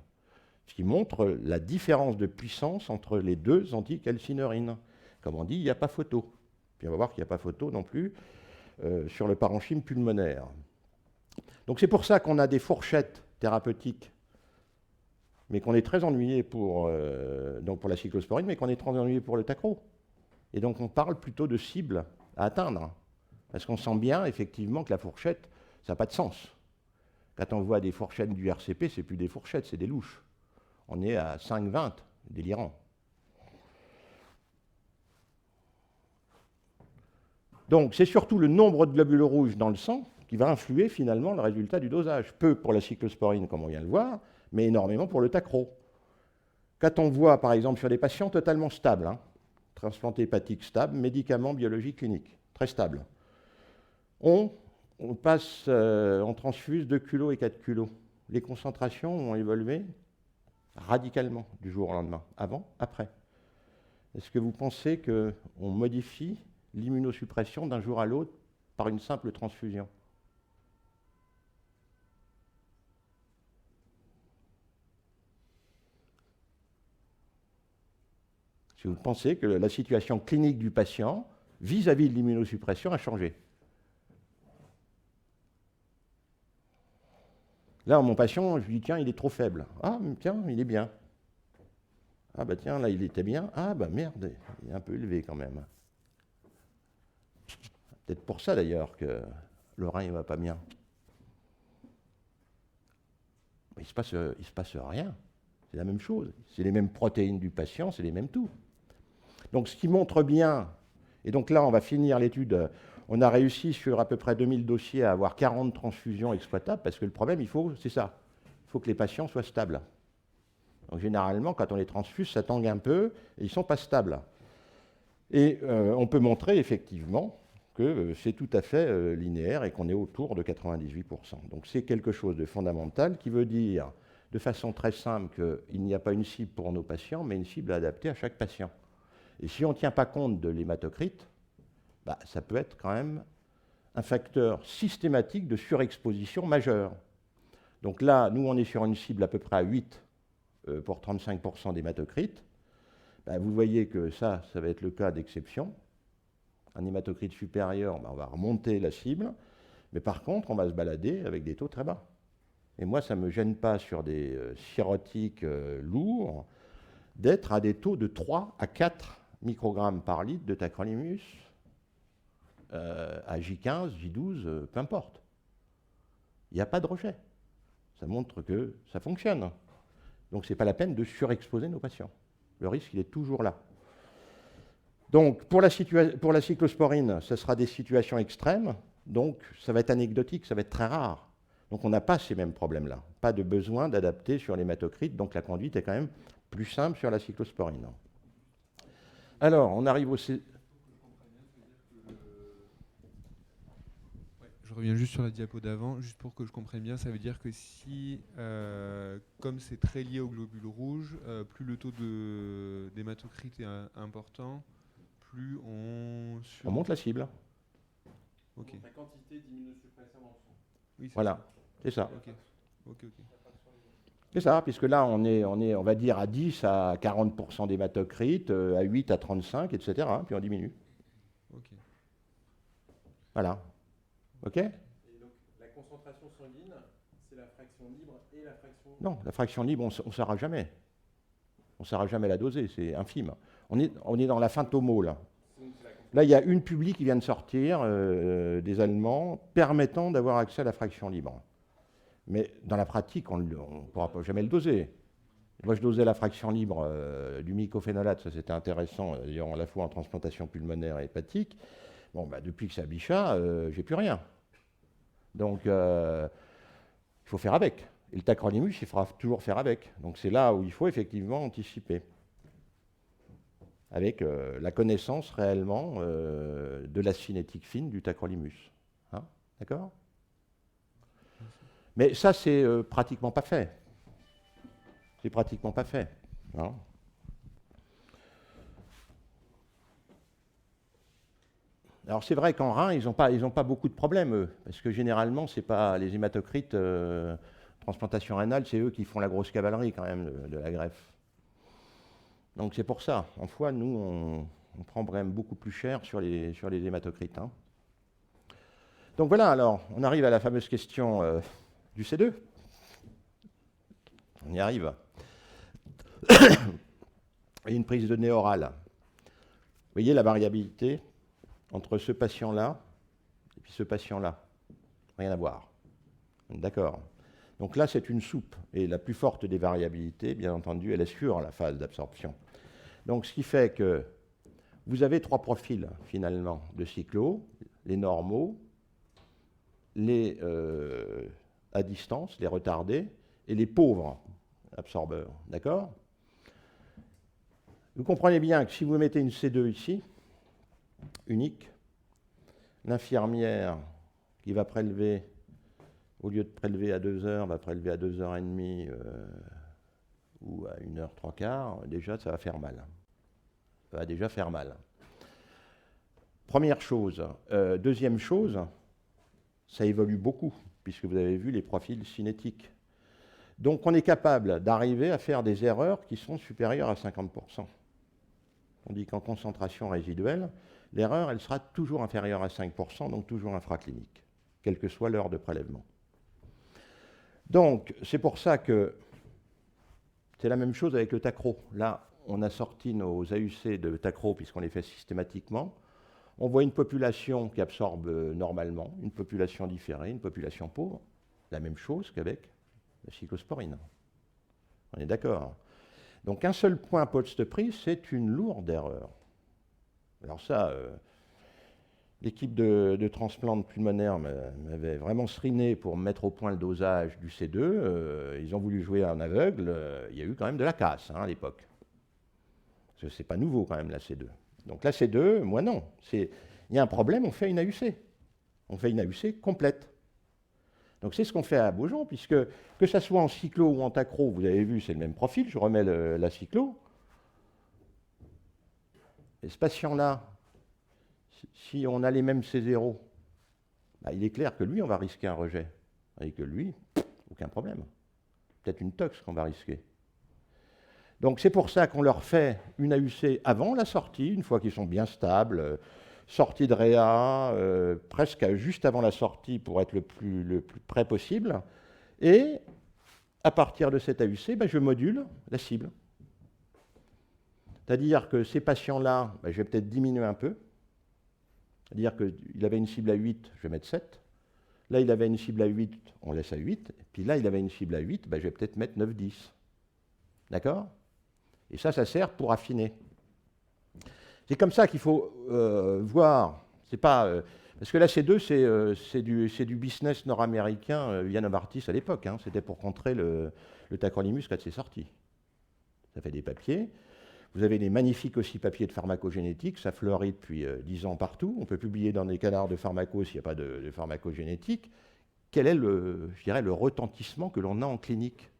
ce qui montre la différence de puissance entre les deux anticalcineurines. Comme on dit, il n'y a pas photo. Puis on va voir qu'il n'y a pas photo non plus sur le parenchyme pulmonaire. Donc c'est pour ça qu'on a des fourchettes thérapeutiques, mais qu'on est très ennuyé pour la cyclosporine, mais qu'on est très ennuyé pour le tacro. Et donc on parle plutôt de cible à atteindre, parce qu'on sent bien effectivement que la fourchette, ça n'a pas de sens. Quand on voit des fourchettes du RCP, c'est plus des fourchettes, c'est des louches. On est à 5,20, délirant. Donc c'est surtout le nombre de globules rouges dans le sang qui va influer finalement le résultat du dosage. Peu pour la cyclosporine, comme on vient de le voir, mais énormément pour le tacro. Quand on voit par exemple sur des patients totalement stables, hein, transplanté hépatique stable, médicaments biologiques cliniques, très stable, on transfuse 2 kg et 4 kg. Les concentrations ont évolué radicalement du jour au lendemain, avant, après. Est-ce que vous pensez qu'on modifie l'immunosuppression d'un jour à l'autre par une simple transfusion? Si vous pensez que la situation clinique du patient vis-à-vis de l'immunosuppression a changé. Là, mon patient, je lui dis, tiens, il est trop faible. Ah, tiens, il est bien. Ah, bah tiens, là, il était bien. Ah, bah merde, il est un peu élevé quand même. Peut-être pour ça, d'ailleurs, que le rein ne va pas bien. Mais il ne se passe rien. C'est la même chose. C'est les mêmes protéines du patient, c'est les mêmes tout. Donc, ce qui montre bien, et donc là, on va finir l'étude. On a réussi sur à peu près 2000 dossiers à avoir 40 transfusions exploitables, parce que le problème, c'est ça. Il faut que les patients soient stables. Donc, généralement, quand on les transfuse, ça tangue un peu, et ils ne sont pas stables. Et on peut montrer, effectivement, que c'est tout à fait linéaire et qu'on est autour de 98%. Donc, c'est quelque chose de fondamental qui veut dire, de façon très simple, qu'il n'y a pas une cible pour nos patients, mais une cible adaptée à chaque patient. Et si on ne tient pas compte de l'hématocrite, ça peut être quand même un facteur systématique de surexposition majeure. Donc là, nous, on est sur une cible à peu près à 8 pour 35% d'hématocrite. Vous voyez que ça va être le cas d'exception. Un hématocrite supérieur, on va remonter la cible, mais par contre, on va se balader avec des taux très bas. Et moi, ça ne me gêne pas sur des cirrhotiques lourds d'être à des taux de 3 à 4 microgrammes par litre de tacrolimus à J15, J12, peu importe. Il n'y a pas de rejet. Ça montre que ça fonctionne. Donc, ce n'est pas la peine de surexposer nos patients. Le risque, il est toujours là. Donc, pour la cyclosporine, ce sera des situations extrêmes, donc ça va être anecdotique, ça va être très rare. Donc, on n'a pas ces mêmes problèmes-là. Pas de besoin d'adapter sur l'hématocrite, donc la conduite est quand même plus simple sur la cyclosporine. Alors, on arrive au... Je reviens juste sur la diapo d'avant, juste pour que je comprenne bien, ça veut dire que si, comme c'est très lié aux globules rouges, plus le taux d'hématocrite est important, plus on... On monte la cible. Ok. La quantité d'immunosuppresseurs dans le sang. Oui, Voilà, c'est ça. Ok. C'est ça, puisque là, on va dire, à 10 à 40% d'hématocrite, à 8 à 35, etc. Puis on diminue. Ok. Voilà. OK? Et donc, la concentration sanguine, c'est la fraction libre et la fraction... Non, la fraction libre, on ne saura jamais. On ne saura jamais la doser, c'est infime. On est dans la fin tomo, là. Là, il y a une publique qui vient de sortir, des Allemands, permettant d'avoir accès à la fraction libre. Mais dans la pratique, on ne pourra jamais le doser. Moi, je dosais la fraction libre du mycophénolate, ça c'était intéressant, d'ailleurs, à la fois en transplantation pulmonaire et hépatique. Bon, bah, depuis que c'est à Bichat, j'ai plus rien. Donc, il faut faire avec. Et le tacrolimus, il faudra toujours faire avec. Donc, c'est là où il faut effectivement anticiper. Avec la connaissance réellement de la cinétique fine du tacrolimus. Hein, d'accord? Mais ça, c'est pratiquement pas fait. C'est pratiquement pas fait. Hein. Alors c'est vrai qu'en rein, ils n'ont pas beaucoup de problèmes, eux, parce que généralement, c'est pas les hématocrites, transplantation rénale, c'est eux qui font la grosse cavalerie quand même de la greffe. Donc c'est pour ça. En foie, nous, on prend vraiment beaucoup plus cher sur les hématocrites. Hein. Donc voilà, alors, on arrive à la fameuse question du C2. On y arrive. Et une prise de nez orale. Vous voyez la variabilité entre ce patient-là et puis ce patient-là. Rien à voir. D'accord. Donc là, c'est une soupe. Et la plus forte des variabilités, bien entendu, elle est sur la phase d'absorption. Donc ce qui fait que vous avez trois profils, finalement, de cyclo, les normaux, les à distance, les retardés, et les pauvres absorbeurs. D'accord? Vous comprenez bien que si vous mettez une C2 ici, unique, l'infirmière qui va prélever, au lieu de prélever à 2 heures, va prélever à 2h30 ou à 1h 3/4, déjà ça va faire mal. Ça va déjà faire mal. Première chose. Deuxième chose, ça évolue beaucoup, puisque vous avez vu les profils cinétiques. Donc on est capable d'arriver à faire des erreurs qui sont supérieures à 50%. On dit qu'en concentration résiduelle, l'erreur, elle sera toujours inférieure à 5%, donc toujours infraclinique, quelle que soit l'heure de prélèvement. Donc, c'est pour ça que c'est la même chose avec le tacro. Là, on a sorti nos AUC de tacro, puisqu'on les fait systématiquement. On voit une population qui absorbe normalement, une population différée, une population pauvre. La même chose qu'avec la cyclosporine. On est d'accord. Donc un seul point post-prise, c'est une lourde erreur. Alors ça, l'équipe de transplant pulmonaire m'avait vraiment seriné pour mettre au point le dosage du C2. Ils ont voulu jouer en aveugle. Il y a eu quand même de la casse à l'époque. Parce que c'est pas nouveau quand même la C2. Donc la C2, moi non. Il y a un problème, on fait une AUC. On fait une AUC complète. Donc c'est ce qu'on fait à Beaujon, puisque que ça soit en cyclo ou en tacro, vous avez vu, c'est le même profil, je remets la cyclo. Et ce patient-là, si on a les mêmes C0, bah, il est clair que lui, on va risquer un rejet. Et que lui, aucun problème. Peut-être une tox qu'on va risquer. Donc c'est pour ça qu'on leur fait une AUC avant la sortie, une fois qu'ils sont bien stables, sortie de réa, presque juste avant la sortie pour être le plus près possible. Et à partir de cette AUC, je module la cible. C'est-à-dire que ces patients-là, je vais peut-être diminuer un peu. C'est-à-dire qu'il avait une cible à 8, je vais mettre 7. Là, il avait une cible à 8, on laisse à 8. Et puis là, il avait une cible à 8, je vais peut-être mettre 9, 10. D'accord? Et ça sert pour affiner. C'est comme ça qu'il faut voir. C'est pas, parce que là, ces deux, c'est du business nord-américain via Novartis à l'époque. Hein. C'était pour contrer le tacrolimus quand c'est sorti. Ça fait des papiers. Vous avez des magnifiques aussi papiers de pharmacogénétique, ça fleurit depuis 10 ans partout. On peut publier dans des canards de pharmaco s'il n'y a pas de pharmacogénétique. Quel est je dirais, le retentissement que l'on a en clinique?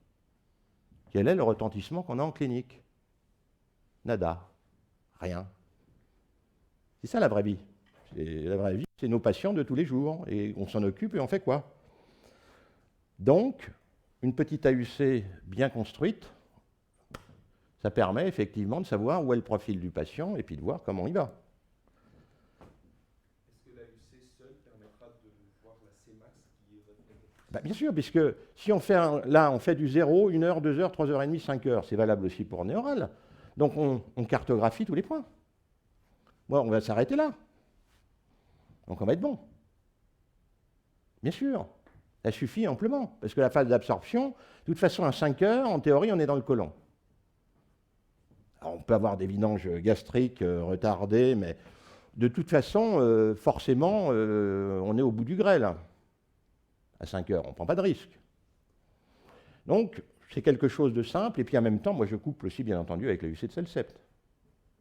Quel est le retentissement qu'on a en clinique? Nada. Rien. C'est ça la vraie vie. La vraie vie, c'est nos patients de tous les jours. Et on s'en occupe et on fait quoi? Donc, une petite AUC bien construite, ça permet effectivement de savoir où est le profil du patient et puis de voir comment il va. Est-ce que l'AUC seule permettra de voir la Cmax qui est reflétée? Bien sûr, puisque si on fait là, on fait du 0, 1 heure, 2 heures, 3 heures et demie, 5 heures, c'est valable aussi pour Néoral. Donc on cartographie tous les points. Bon, on va s'arrêter là. Donc on va être bon. Bien sûr, ça suffit amplement, parce que la phase d'absorption, de toute façon, à 5 heures, en théorie, on est dans le côlon. Alors, on peut avoir des vidanges gastriques retardées, mais de toute façon, forcément, on est au bout du grêle. À 5 heures, on ne prend pas de risque. Donc, c'est quelque chose de simple, et puis en même temps, moi je couple aussi, bien entendu, avec le UC de Celcept.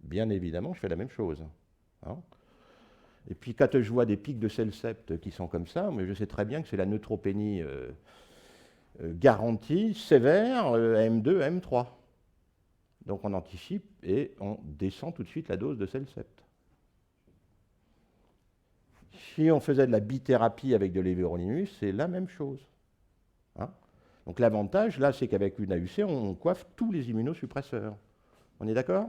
Bien évidemment, je fais la même chose. Hein. Et puis, quand je vois des pics de Celcept qui sont comme ça, moi, je sais très bien que c'est la neutropénie garantie, sévère, M2, M3. Donc on anticipe et on descend tout de suite la dose de Celcept. Si on faisait de la bithérapie avec de l'évérolimus, c'est la même chose. Hein? Donc l'avantage, là, c'est qu'avec une AUC, on coiffe tous les immunosuppresseurs. On est d'accord?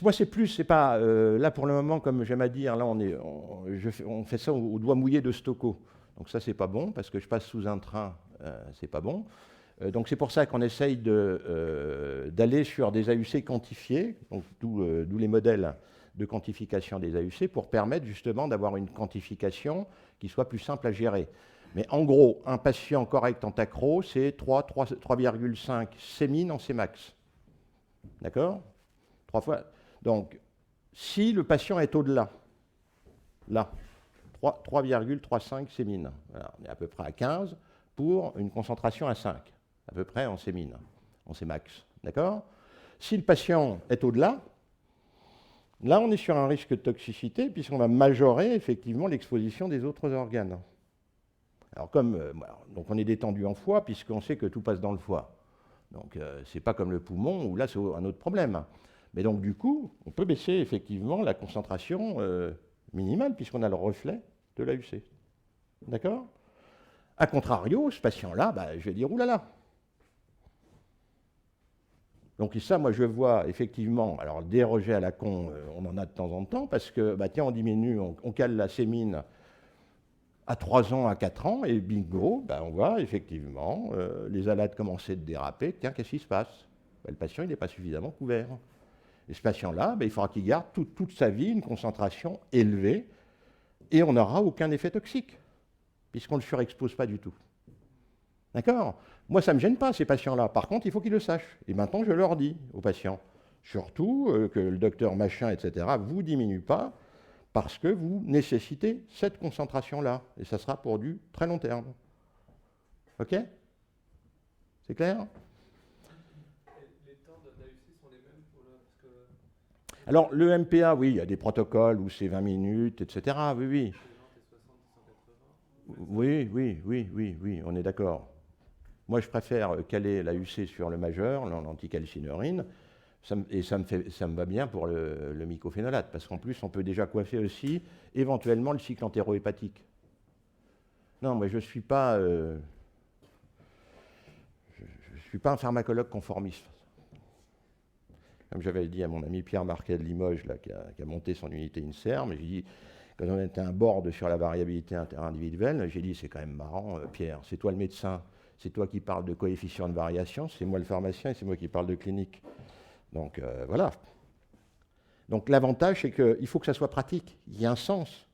Moi, c'est plus, c'est pas. Là, pour le moment, comme j'aime à dire, là, on fait ça au doigt mouillé de Stocco. Donc, ça, c'est pas bon, parce que je passe sous un train, c'est pas bon. Donc, c'est pour ça qu'on essaye d'aller sur des AUC quantifiés, donc d'où les modèles de quantification des AUC, pour permettre justement d'avoir une quantification qui soit plus simple à gérer. Mais en gros, un patient correct en tacro, c'est 3,5 sémines en Cmax. D'accord? 3 fois. Donc, si le patient est au-delà, là, 3,35 sémines, voilà, on est à peu près à 15 pour une concentration à 5, à peu près en sémines, en Cmax. D'accord? Si le patient est au-delà, là, on est sur un risque de toxicité puisqu'on va majorer effectivement l'exposition des autres organes. Alors, donc on est détendu en foie puisqu'on sait que tout passe dans le foie. Donc, ce n'est pas comme le poumon où là, c'est un autre problème. Mais donc, du coup, on peut baisser effectivement la concentration minimale, puisqu'on a le reflet de l'AUC. D'accord? A contrario, ce patient-là, je vais dire, oulala. Donc, ça, moi, je vois effectivement, alors des rejets à la con, on en a de temps en temps, parce que, tiens, on diminue, on cale la sémine à 3 ans, à 4 ans, et bingo, on voit effectivement les alades commencer de déraper. Tiens, qu'est-ce qui se passe? Le patient, il n'est pas suffisamment couvert. Et ce patient-là, il faudra qu'il garde toute sa vie une concentration élevée et on n'aura aucun effet toxique, puisqu'on ne le surexpose pas du tout. D'accord? Moi, ça ne me gêne pas, ces patients-là. Par contre, il faut qu'ils le sachent. Et maintenant, je leur dis aux patients, surtout que le docteur machin, etc., ne vous diminue pas parce que vous nécessitez cette concentration-là. Et ça sera pour du très long terme. OK? C'est clair? Alors, le MPA, oui, il y a des protocoles où c'est 20 minutes, etc. Oui, oui. Oui, on est d'accord. Moi, je préfère caler l'AUC sur le majeur, l'anticalcineurine, et ça me va bien pour le mycophénolate, parce qu'en plus, on peut déjà coiffer aussi, éventuellement, le cycle entérohépatique. Non, moi, je ne suis pas un pharmacologue conformiste. Comme j'avais dit à mon ami Pierre Marquet de Limoges, là, qui a monté son unité INSERM, j'ai dit, quand on était un board sur la variabilité interindividuelle, j'ai dit, c'est quand même marrant, Pierre, c'est toi le médecin, c'est toi qui parles de coefficient de variation, c'est moi le pharmacien et c'est moi qui parle de clinique. Donc voilà. Donc l'avantage, c'est qu'il faut que ça soit pratique, il y a un sens.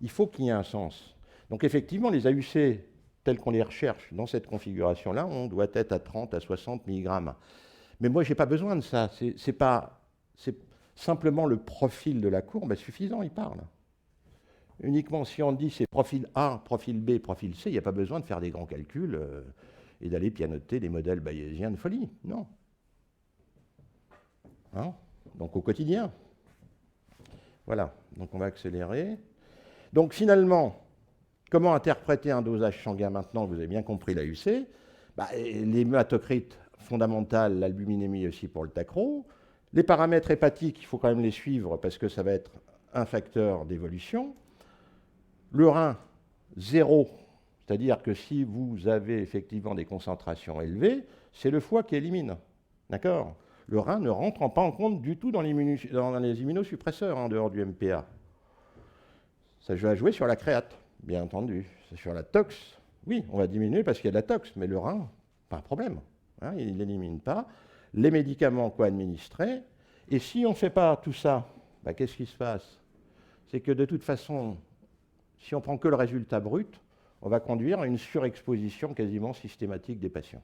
Il faut qu'il y ait un sens. Donc effectivement, les AUC tels qu'on les recherche dans cette configuration-là, on doit être à 30 à 60 mg. Mais moi, je n'ai pas besoin de ça. C'est simplement le profil de la courbe est suffisant, il parle. Uniquement si on dit c'est profil A, profil B, profil C, il n'y a pas besoin de faire des grands calculs et d'aller pianoter des modèles bayésiens de folie. Non. Hein? Donc au quotidien. Voilà. Donc on va accélérer. Donc finalement, comment interpréter un dosage sanguin maintenant que vous avez bien compris l'AUC? Les hématocrites fondamentales, l'albuminémie aussi pour le tacro. Les paramètres hépatiques, il faut quand même les suivre parce que ça va être un facteur d'évolution. Le rein, 0, c'est-à-dire que si vous avez effectivement des concentrations élevées, c'est le foie qui élimine. D'accord? Le rein ne rentre pas en compte du tout dans les immunosuppresseurs en dehors du MPA. Ça va jouer sur la créate, bien entendu. Sur la tox, oui, on va diminuer parce qu'il y a de la tox, mais le rein, pas un problème. Hein, il n'élimine pas. Les médicaments co-administrés. Et si on ne fait pas tout ça, qu'est-ce qui se passe? C'est que de toute façon, si on prend que le résultat brut, on va conduire à une surexposition quasiment systématique des patients.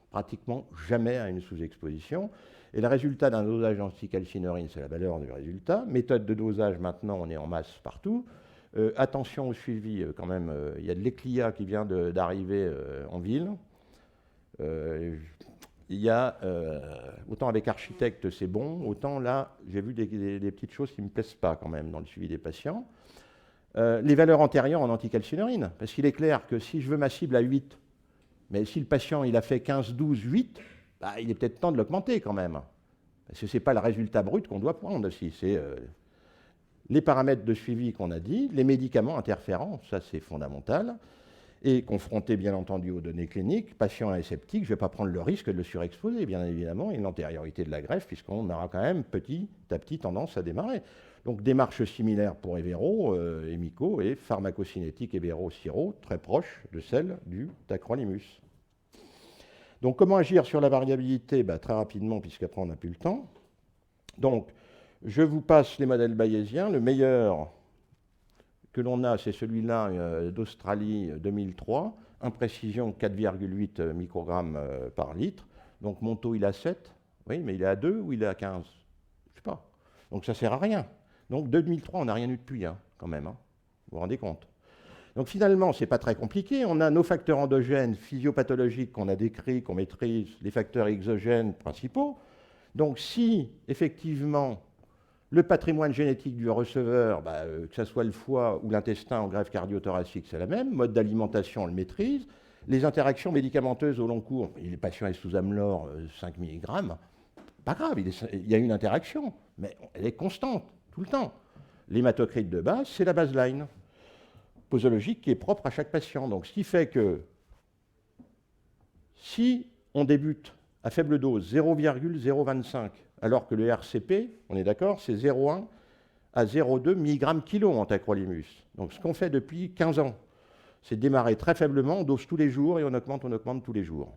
Pratiquement jamais à une sous-exposition. Et le résultat d'un dosage anticalcineurine, c'est la valeur du résultat. Méthode de dosage, maintenant, on est en masse partout. Attention au suivi, quand même. Il y a de l'Eclia qui vient d'arriver en ville. Il y a, autant avec architecte, c'est bon, autant là, j'ai vu des petites choses qui ne me plaisent pas quand même dans le suivi des patients. Les valeurs antérieures en anticalcineurine, parce qu'il est clair que si je veux ma cible à 8, mais si le patient il a fait 15, 12, 8, il est peut-être temps de l'augmenter quand même. Parce que ce n'est pas le résultat brut qu'on doit prendre aussi, c'est les paramètres de suivi qu'on a dit, les médicaments interférents, ça c'est fondamental, et confronté bien entendu aux données cliniques, patient aseptique, je ne vais pas prendre le risque de le surexposer, bien évidemment, et l'antériorité de la greffe, puisqu'on aura quand même petit à petit tendance à démarrer. Donc démarche similaire pour Evero, Emico, et pharmacocinétique Evero-Siro, très proche de celle du tacrolimus. Donc comment agir sur la variabilité? Très rapidement, puisqu'après on n'a plus le temps. Donc, je vous passe les modèles bayésiens. Le meilleur que l'on a, c'est celui-là d'Australie 2003, imprécision 4,8 microgrammes par litre. Donc mon taux, il est à 7. Oui, mais il est à 2 ou il est à 15? Je ne sais pas. Donc ça ne sert à rien. Donc 2003, on n'a rien eu depuis, quand même. Vous vous rendez compte? Donc finalement, ce n'est pas très compliqué. On a nos facteurs endogènes physiopathologiques qu'on a décrits, qu'on maîtrise, les facteurs exogènes principaux. Donc si, effectivement, le patrimoine génétique du receveur, que ce soit le foie ou l'intestin en greffe cardio-thoracique, c'est la même. Mode d'alimentation, on le maîtrise. Les interactions médicamenteuses au long cours, les patients est sous Amlor 5 mg, pas grave, il y a une interaction, mais elle est constante, tout le temps. L'hématocrite de base, c'est la baseline posologique qui est propre à chaque patient. Donc ce qui fait que si on débute à faible dose, 0,025, alors que le RCP, on est d'accord, c'est 0,1 à 0,2 mg/kg en tacrolimus. Donc ce qu'on fait depuis 15 ans, c'est démarrer très faiblement, on dose tous les jours et on augmente tous les jours.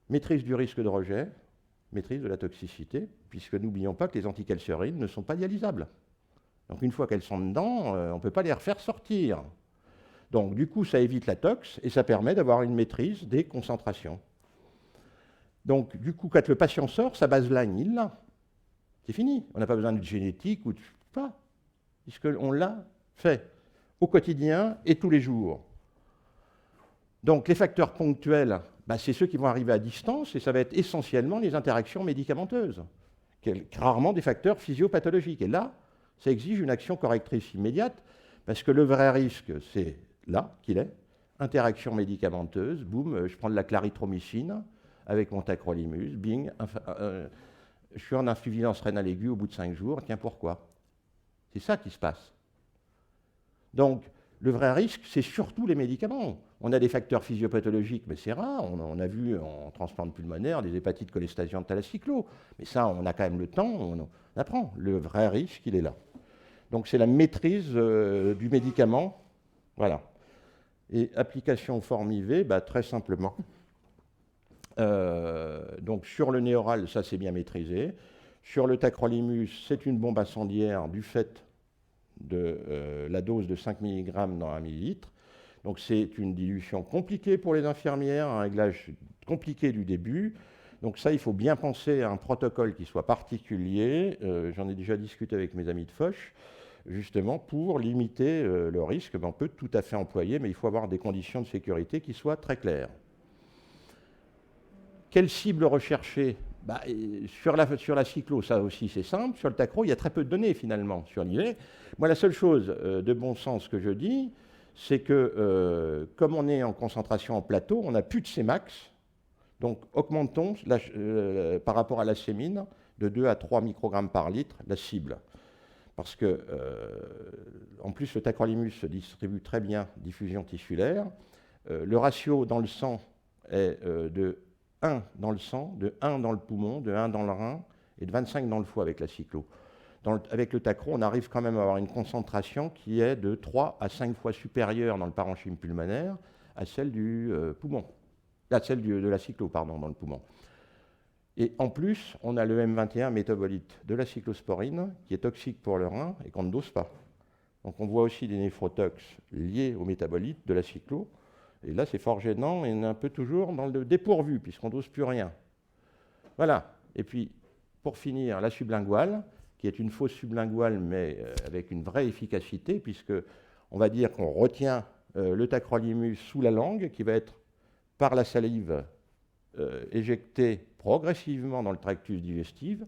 Maîtrise du risque de rejet, maîtrise de la toxicité, puisque n'oublions pas que les anticalciurines ne sont pas dialysables. Donc une fois qu'elles sont dedans, on ne peut pas les refaire sortir. Donc du coup, ça évite la tox et ça permet d'avoir une maîtrise des concentrations. Donc, du coup, quand le patient sort, sa baseline, il l'a. C'est fini. On n'a pas besoin de génétique ou de... pas. Puisqu'on l'a fait au quotidien et tous les jours. Donc, les facteurs ponctuels, c'est ceux qui vont arriver à distance et ça va être essentiellement les interactions médicamenteuses. Rarement des facteurs physiopathologiques. Et là, ça exige une action correctrice immédiate parce que le vrai risque, c'est là qu'il est. Interaction médicamenteuse, boum, je prends de la clarithromycine avec mon tacrolimus, bing, je suis en insuffisance rénale aiguë au bout de 5 jours, tiens, pourquoi? C'est ça qui se passe. Donc, le vrai risque, c'est surtout les médicaments. On a des facteurs physiopathologiques, mais c'est rare. On a vu en transplante pulmonaire des hépatites cholestasiantes thalassiques, mais ça, on a quand même le temps, on apprend. Le vrai risque, il est là. Donc, c'est la maîtrise du médicament. Voilà. Et application forme IV, très simplement. Donc sur le néoral, ça c'est bien maîtrisé. Sur le tacrolimus, c'est une bombe incendiaire du fait de la dose de 5 mg dans 1 millilitre. Donc c'est une dilution compliquée pour les infirmières, un réglage compliqué du début. Donc ça, il faut bien penser à un protocole qui soit particulier. J'en ai déjà discuté avec mes amis de Foch, justement pour limiter le risque. On peut tout à fait employer, mais il faut avoir des conditions de sécurité qui soient très claires. Quelle cible rechercher? Sur la cyclo, ça aussi c'est simple. Sur le tacro, il y a très peu de données finalement sur l'IV. Moi, la seule chose de bon sens que je dis, c'est que comme on est en concentration en plateau, on n'a plus de Cmax. Donc augmentons par rapport à la sémine de 2 à 3 microgrammes par litre la cible. Parce que, en plus, le tacrolimus se distribue très bien, diffusion tissulaire. Le ratio dans le sang est de 1 dans le sang, de 1 dans le poumon, de 1 dans le rein et de 25 dans le foie avec la cyclo. Avec le tacro, on arrive quand même à avoir une concentration qui est de 3 à 5 fois supérieure dans le parenchyme pulmonaire à celle du poumon, à celle de la cyclo, pardon, dans le poumon. Et en plus, on a le M21 métabolite de la cyclosporine qui est toxique pour le rein et qu'on ne dose pas. Donc on voit aussi des néphrotox liés au métabolite de la cyclo. Et là, c'est fort gênant et on est un peu toujours dans le dépourvu, puisqu'on ne dose plus rien. Voilà. Et puis, pour finir, la sublinguale, qui est une fausse sublinguale, mais avec une vraie efficacité, puisqu'on va dire qu'on retient le tacrolimus sous la langue, qui va être, par la salive, éjecté progressivement dans le tractus digestif,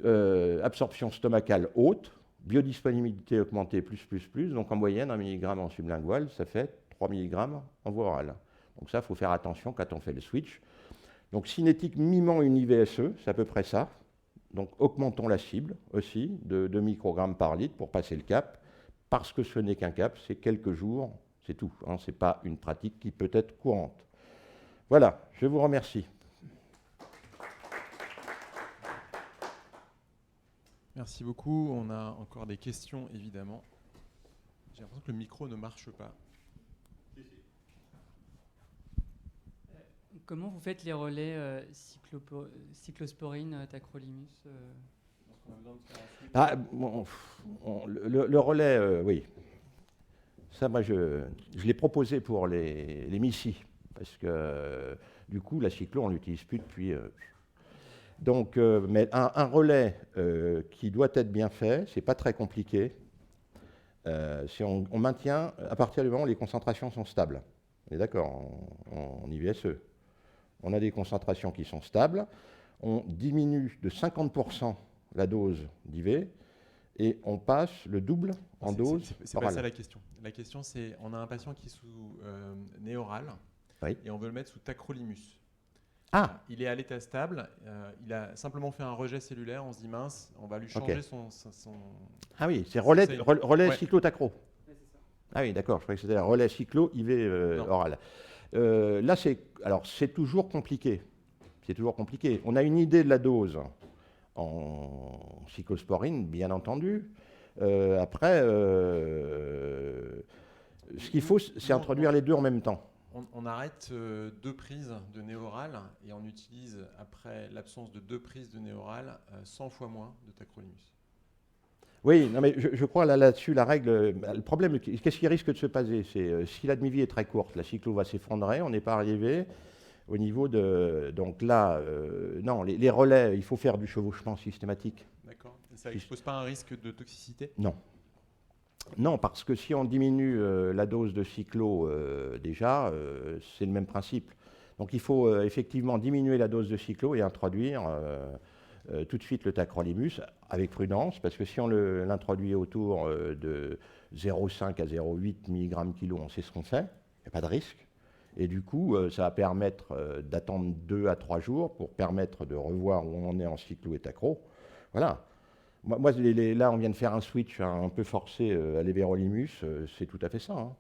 absorption stomacale haute, biodisponibilité augmentée plus, donc en moyenne, 1 mg en sublinguale, ça fait 3 mg en voie orale. Donc ça, il faut faire attention quand on fait le switch. Donc cinétique mimant une IVSE, c'est à peu près ça. Donc augmentons la cible aussi de 2 microgrammes par litre pour passer le cap, parce que ce n'est qu'un cap, c'est quelques jours, c'est tout. Hein, ce n'est pas une pratique qui peut être courante. Voilà, je vous remercie. Merci beaucoup. On a encore des questions, évidemment. J'ai l'impression que le micro ne marche pas. Comment vous faites les relais cyclosporine, tacrolimus Le relais, oui. Ça, moi, je l'ai proposé pour les MICI, parce que du coup, la cyclo, on ne l'utilise plus depuis. Donc, mais un relais qui doit être bien fait, c'est pas très compliqué. Si on maintient, à partir du moment où les concentrations sont stables. On est d'accord, en IVSE. On a des concentrations qui sont stables. On diminue de 50% la dose d'IV et on passe le double en dose C'est pas orale. ça la question. La question, c'est on a un patient qui est sous nez oral et on veut le mettre sous tacrolimus. Ah, il est à l'état stable, il a simplement fait un rejet cellulaire, on se dit mince, on va lui changer son... Ah oui, c'est relais ouais. cyclo-tacro. Ah oui, d'accord, je croyais que c'était relais cyclo-IV oral. Là, c'est toujours compliqué. C'est toujours compliqué. On a une idée de la dose en cyclosporine, bien entendu. Après, ce qu'il faut, c'est introduire les deux en même temps. On arrête 2 prises de nez oral et on utilise, après l'absence de 2 prises de nez oral, 100 fois moins de tacrolimus. Oui, non, mais je crois là-dessus, la règle, le problème, qu'est-ce qui risque de se passer? C'est si la demi-vie est très courte, la cyclo va s'effondrer, on n'est pas arrivé au niveau de... Donc là, non, les relais, il faut faire du chevauchement systématique. D'accord. Et ça n'expose pas un risque de toxicité? Non. Non, parce que si on diminue la dose de cyclo déjà, c'est le même principe. Donc il faut effectivement diminuer la dose de cyclo et introduire tout de suite le tacrolimus avec prudence, parce que si on l'introduit autour de 0,5 à 0,8 mg/kg, on sait ce qu'on fait, il n'y a pas de risque. Et du coup, ça va permettre d'attendre 2 à 3 jours pour permettre de revoir où on est en cyclo et tacro. Voilà. Moi, là, on vient de faire un switch un peu forcé à l'éverolimus, c'est tout à fait ça. Hein.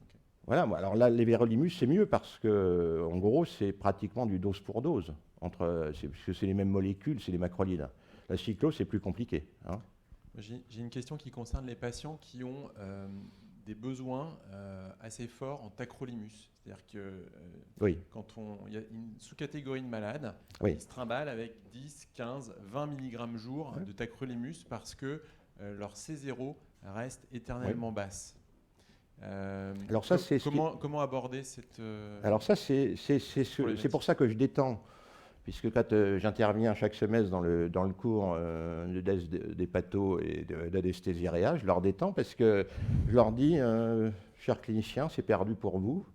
Okay. Voilà. Alors là, l'éverolimus, c'est mieux parce que, en gros, c'est pratiquement du dose pour dose. Parce que c'est les mêmes molécules, c'est les macrolides. La cyclo, c'est plus compliqué. Hein. J'ai une question qui concerne les patients qui ont des besoins assez forts en tacrolimus. C'est-à-dire que quand il y a une sous-catégorie de malades qui se trimballent avec 10, 15, 20 mg jour de tacrolimus parce que leur C0 reste éternellement basse. Alors ça, c'est ce qui- comment aborder cette... Alors ça, c'est problématique. pour ça que je détends, puisque quand j'interviens chaque semestre dans le cours des pathos et d'anesthésie réa, je leur détends parce que je leur dis, chers cliniciens, c'est perdu pour vous.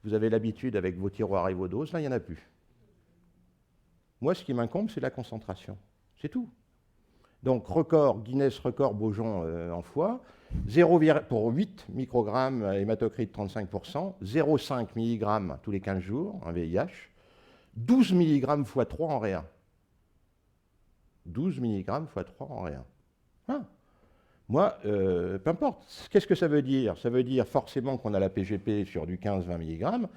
Vous avez l'habitude avec vos tiroirs et vos doses, là, il n'y en a plus. Moi, ce qui m'incombe, c'est la concentration. C'est tout. Donc, record, Guinness record Beaujon en foie, pour 8 microgrammes hématocrite 35%, 0,5 mg tous les 15 jours, un VIH, 12 mg x 3 en réa. 12 mg x 3 en réa. Hein? Moi, peu importe. Qu'est-ce que ça veut dire? Ça veut dire forcément qu'on a la PGP sur du 15-20 mg,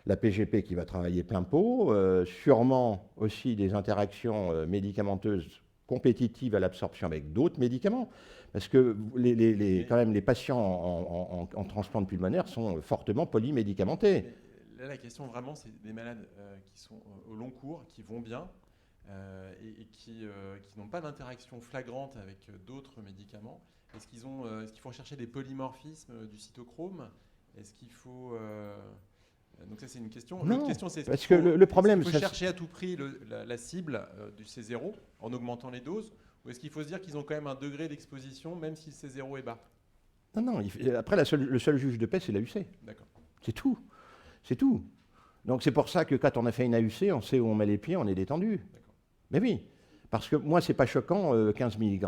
la PGP qui va travailler plein pot, sûrement aussi des interactions médicamenteuses compétitives à l'absorption avec d'autres médicaments, parce que quand même, les patients en transplant pulmonaire sont fortement polymédicamentés. Là, la question vraiment, c'est des malades qui sont au long cours, qui vont bien et qui n'ont pas d'interaction flagrante avec d'autres médicaments. Est-ce qu'il faut rechercher des polymorphismes du cytochrome? Est-ce qu'il faut... donc ça, c'est une question. Non, l'autre question, c'est parce que le problème... il faut chercher à tout prix la cible du C0 en augmentant les doses, ou est-ce qu'il faut se dire qu'ils ont quand même un degré d'exposition, même si le C0 est bas? Non. Après, le seul juge de paix, c'est l'AUC. D'accord. C'est tout. C'est tout. Donc c'est pour ça que quand on a fait une AUC, on sait où on met les pieds, on est détendu. D'accord. Mais oui, parce que moi, c'est pas choquant, 15 mg,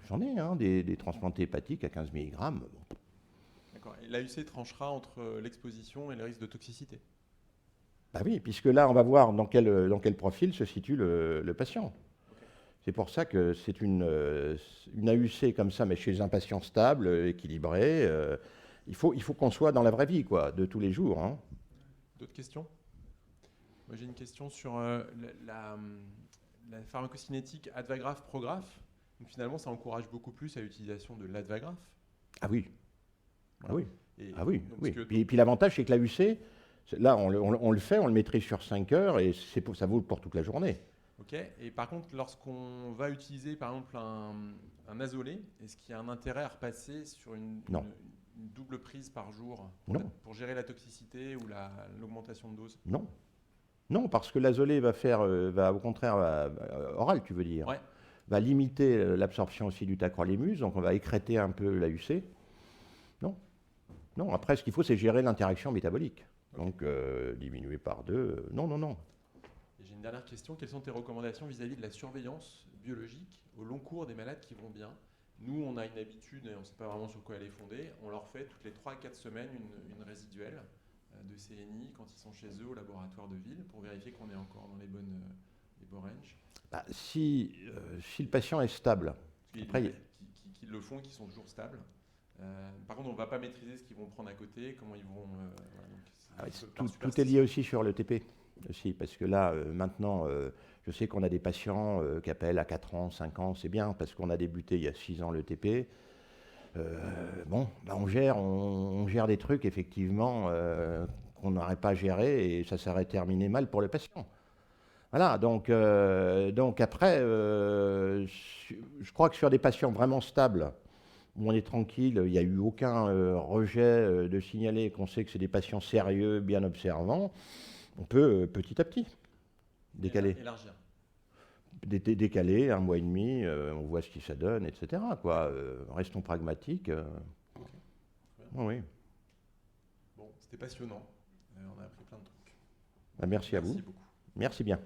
j'en ai des transplantés hépatiques à 15 mg. D'accord. Et l'AUC tranchera entre l'exposition et le risque de toxicité. Bah oui, puisque là, on va voir dans quel profil se situe le patient. Okay. C'est pour ça que c'est une AUC comme ça, mais chez un patient stable, équilibré. Il faut qu'on soit dans la vraie vie, quoi, de tous les jours. Hein. D'autres questions? Moi, j'ai une question sur la pharmacocinétique Advagraph-Prograph. Donc, finalement, ça encourage beaucoup plus à l'utilisation de l'Advagraph. Ah oui. Voilà. Ah oui. Et Ah oui. donc, Oui. parce que- Puis l'avantage, c'est que l'AUC, là, on le fait, on le maîtrise sur 5 heures et ça vaut pour toute la journée. Ok. Et par contre, lorsqu'on va utiliser, par exemple, un azolé, est-ce qu'il y a un intérêt à repasser sur une double prise par jour pour gérer la toxicité ou l'augmentation de dose? Non. Non, parce que l'azolé va au contraire, oral, tu veux dire, Ouais. va limiter l'absorption aussi du tacrolimus, donc on va écrêter un peu l'AUC. Non. Non, après, ce qu'il faut, c'est gérer l'interaction métabolique. Okay. Donc, diminuer par 2, non. Et j'ai une dernière question. Quelles sont tes recommandations vis-à-vis de la surveillance biologique au long cours des malades qui vont bien? Nous, on a une habitude, et on ne sait pas vraiment sur quoi elle est fondée, on leur fait toutes les 3 à 4 semaines une résiduelle de CNI quand ils sont chez eux au laboratoire de ville pour vérifier qu'on est encore dans les bons ranges. Bah, si le patient est stable, Après, qui le font, qui sont toujours stables. Par contre, on ne va pas maîtriser ce qu'ils vont prendre à côté, comment ils vont... tout est lié aussi sur le TP. Aussi, parce que là, maintenant, je sais qu'on a des patients qui appellent à 4 ans, 5 ans, c'est bien, parce qu'on a débuté il y a 6 ans le TP. On gère des trucs, effectivement, qu'on n'aurait pas géré, et ça serait terminé mal pour le patient. Voilà, donc après, je crois que sur des patients vraiment stables, où on est tranquille, il n'y a eu aucun rejet de signaler qu'on sait que c'est des patients sérieux, bien observants, on peut petit à petit décaler. Élargir. Décaler, 1 mois et demi, on voit ce que ça donne, etc. Restons pragmatiques. Oui. Bon, c'était passionnant. On a appris plein de trucs. Merci à vous. Merci beaucoup. Merci bien.